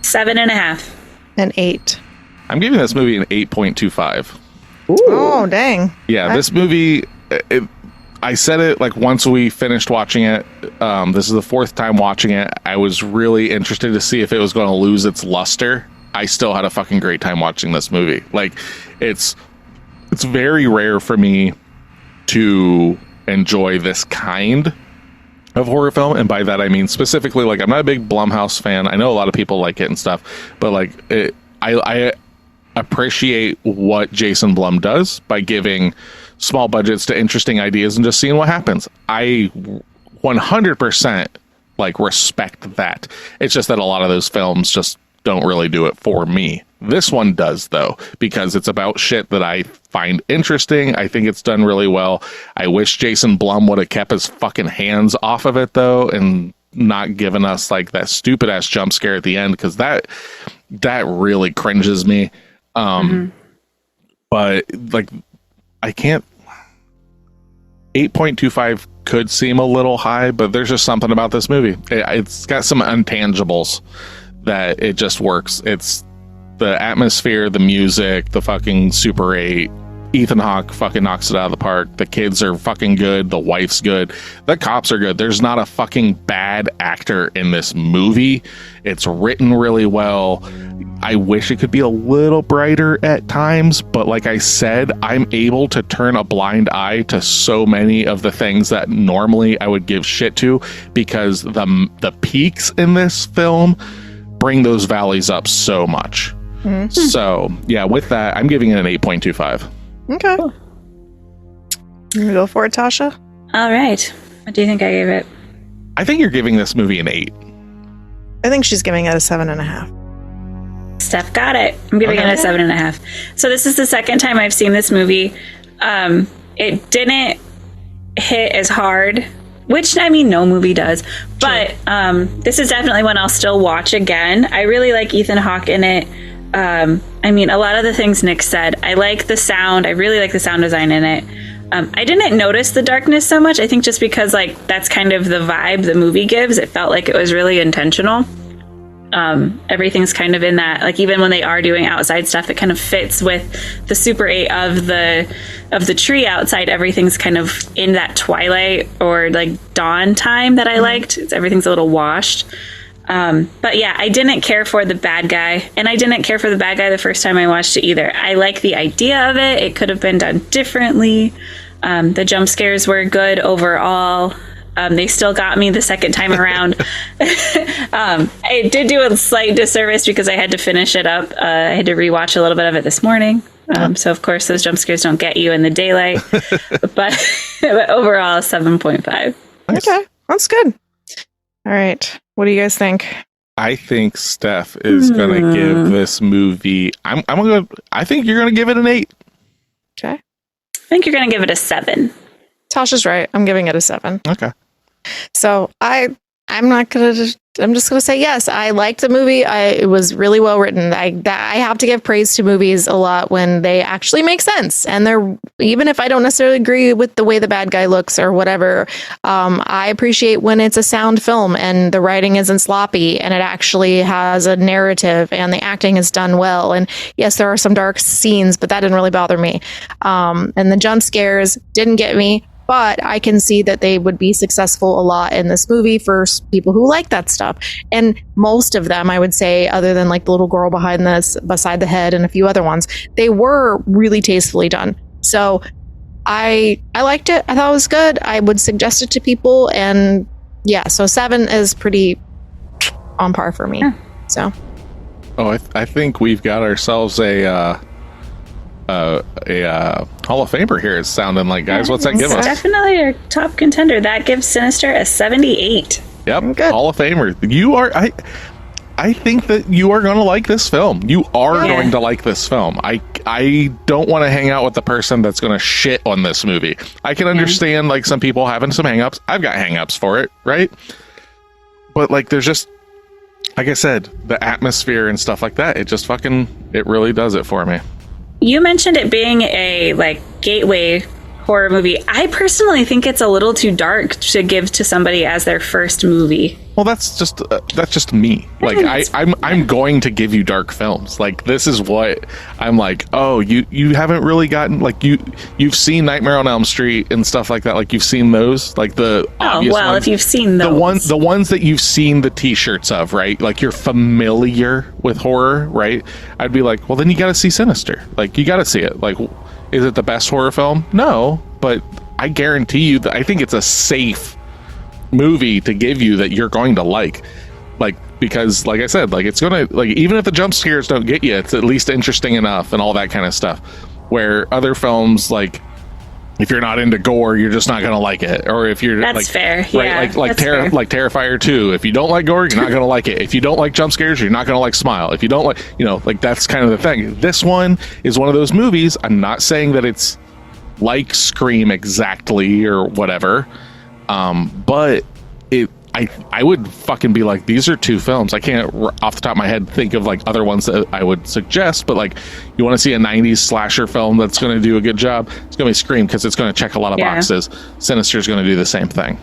7.5. An 8. I'm giving this movie an 8.25. Oh, dang. Yeah, this movie, I said it like once we finished watching it. This is the fourth time watching it. I was really interested to see if it was going to lose its luster. I still had a fucking great time watching this movie. Like, it's very rare for me to enjoy this kind of horror film, and by that I mean specifically, like, I'm not a big Blumhouse fan. I know a lot of people like it and stuff, but like I appreciate what Jason Blum does by giving small budgets to interesting ideas and just seeing what happens. I 100% like respect that. It's just that a lot of those films just don't really do it for me. This one does, though, because it's about shit that I find interesting. I think it's done really well. I wish Jason Blum would have kept his fucking hands off of it, though, and not given us like that stupid ass jump scare at the end, because that really cringes me. But like, I can't. 8.25 could seem a little high, but there's just something about this movie. It's got some intangibles that it just works. It's the atmosphere, the music, the fucking Super 8. Ethan Hawke fucking knocks it out of the park. The kids are fucking good. The wife's good. The cops are good. There's not a fucking bad actor in this movie. It's written really well. I wish it could be a little brighter at times, but like I said, I'm able to turn a blind eye to so many of the things that normally I would give shit to, because the peaks in this film bring those valleys up so much. So yeah, with that, I'm giving it an 8.25. Okay. Cool. You gonna go for it, Tasha? All right. What do you think I gave it? I think you're giving this movie an 8. I think she's giving it a 7.5. Steph got it. I'm giving it a 7.5. So this is the second time I've seen this movie. It didn't hit as hard, which, I mean, no movie does. But this is definitely one I'll still watch again. I really like Ethan Hawke in it. I mean, a lot of the things Nick said. I like the sound. I really like the sound design in it. I didn't notice the darkness so much. I think just because, like, that's kind of the vibe the movie gives. It felt like it was really intentional. Everything's kind of in that, like, even when they are doing outside stuff, it kind of fits with the Super 8 of the tree outside. Everything's kind of in that twilight or like dawn time that I liked. Everything's a little washed. But yeah, I didn't care for the bad guy, and I didn't care for the bad guy the first time I watched it either. I like the idea of it. It could have been done differently. The jump scares were good overall. They still got me the second time around. I did do a slight disservice because I had to finish it up. I had to rewatch a little bit of it this morning. So of course those jump scares don't get you in the daylight, but overall 7.5. Okay, that's good. All right, what do you guys think? I think Steph is going to give this movie. I think you're going to give it an 8. Okay. I think you're going to give it a 7. Tasha's right. I'm giving it a 7. Okay. So I'm just going to say yes. I liked the movie. It was really well written. I have to give praise to movies a lot when they actually make sense. And they're, even if I don't necessarily agree with the way the bad guy looks or whatever, I appreciate when it's a sound film and the writing isn't sloppy and it actually has a narrative and the acting is done well. And yes, there are some dark scenes, but that didn't really bother me. And the jump scares didn't get me. But I can see that they would be successful a lot in this movie for people who like that stuff. And most of them, I would say, other than like the little girl beside the head and a few other ones, they were really tastefully done. So I liked it. I thought it was good. I would suggest it to people. And yeah, so 7 is pretty on par for me. So. Oh, I think we've got ourselves a Hall of Famer here. It's sounding like, guys. What's that give us? Definitely your top contender. That gives Sinister a 78. Yep, good. Hall of Famer. You are. I think that you are going to like this film. You are going to like this film. I don't want to hang out with the person that's going to shit on this movie. I can understand like some people having some hangups. I've got hangups for it, right? But like, there's just, like I said, the atmosphere and stuff like that. It just it really does it for me. You mentioned it being a like gateway horror movie. I personally think it's a little too dark to give to somebody as their first movie. Well, that's just me. Like I'm going to give you dark films. Like this is what I'm like. Oh, you haven't really gotten like you've seen Nightmare on Elm Street and stuff like that. Like you've seen those, like the obvious ones. If you've seen those, the ones that you've seen the T-shirts of, right? Like you're familiar with horror, right? I'd be like, well, then you got to see Sinister. Like you got to see it. Like, is it the best horror film? No, but I guarantee you that I think it's a safe movie to give you that you're going to like because like I said, like it's gonna, like, even if the jump scares don't get you, it's at least interesting enough and all that kind of stuff, where other films, like if you're not into gore, you're just not gonna like it. Or if you're that's like, fair, right? yeah, like Terrifier 2. If you don't like gore, you're not gonna like it. If you don't like jump scares, you're not gonna like Smile. If you don't like, like that's kind of the thing. This one is one of those movies. I'm not saying that it's like Scream exactly or whatever, but I would fucking be like, these are 2 films. I can't off the top of my head think of like other ones that I would suggest, but like you want to see a 90s slasher film that's going to do a good job, it's going to be Scream because it's going to check a lot of boxes. Sinister is going to do the same thing.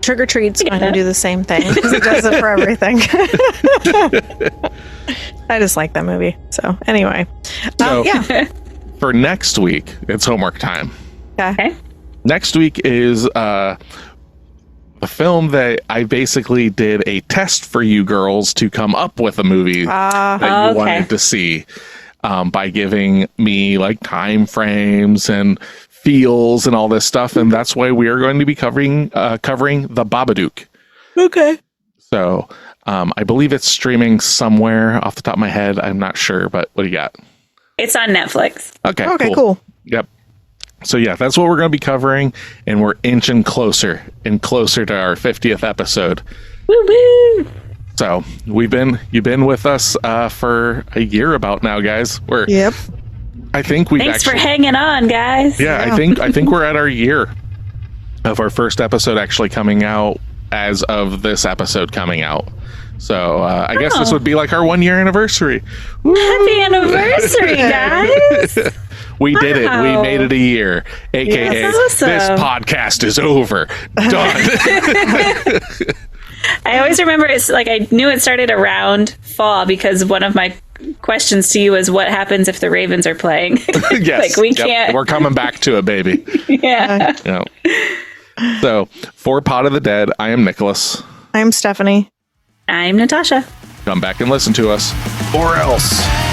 Trick or Treat's going to do the same thing because it does it for everything. I just like that movie. So anyway, for next week, it's homework time. Okay. Next week is a film that I basically did a test for you girls to come up with a movie that you wanted to see, by giving me like time frames and feels and all this stuff, and that's why we are going to be covering The Babadook. Okay. So I believe it's streaming somewhere off the top of my head. I'm not sure, but what do you got? It's on Netflix. Okay, cool. Yep. So yeah, that's what we're going to be covering, and we're inching closer and closer to our 50th episode. Woo woo! So you've been with us for a year about now, guys. I think we've Thanks for hanging on, guys. Yeah, I think we're at our year of our first episode actually coming out as of this episode coming out. So I guess this would be like our 1 year anniversary. Woo! Happy anniversary, guys! We did it. We made it a year. AKA, awesome. This podcast is over. Done. I always remember it's like I knew it started around fall because one of my questions to you is what happens if the Ravens are playing? Yes. Like we can't. We're coming back to it, baby. Yeah. So for Pod of the Dead, I am Nicholas. I'm Stephanie. I'm Natasha. Come back and listen to us. Or else.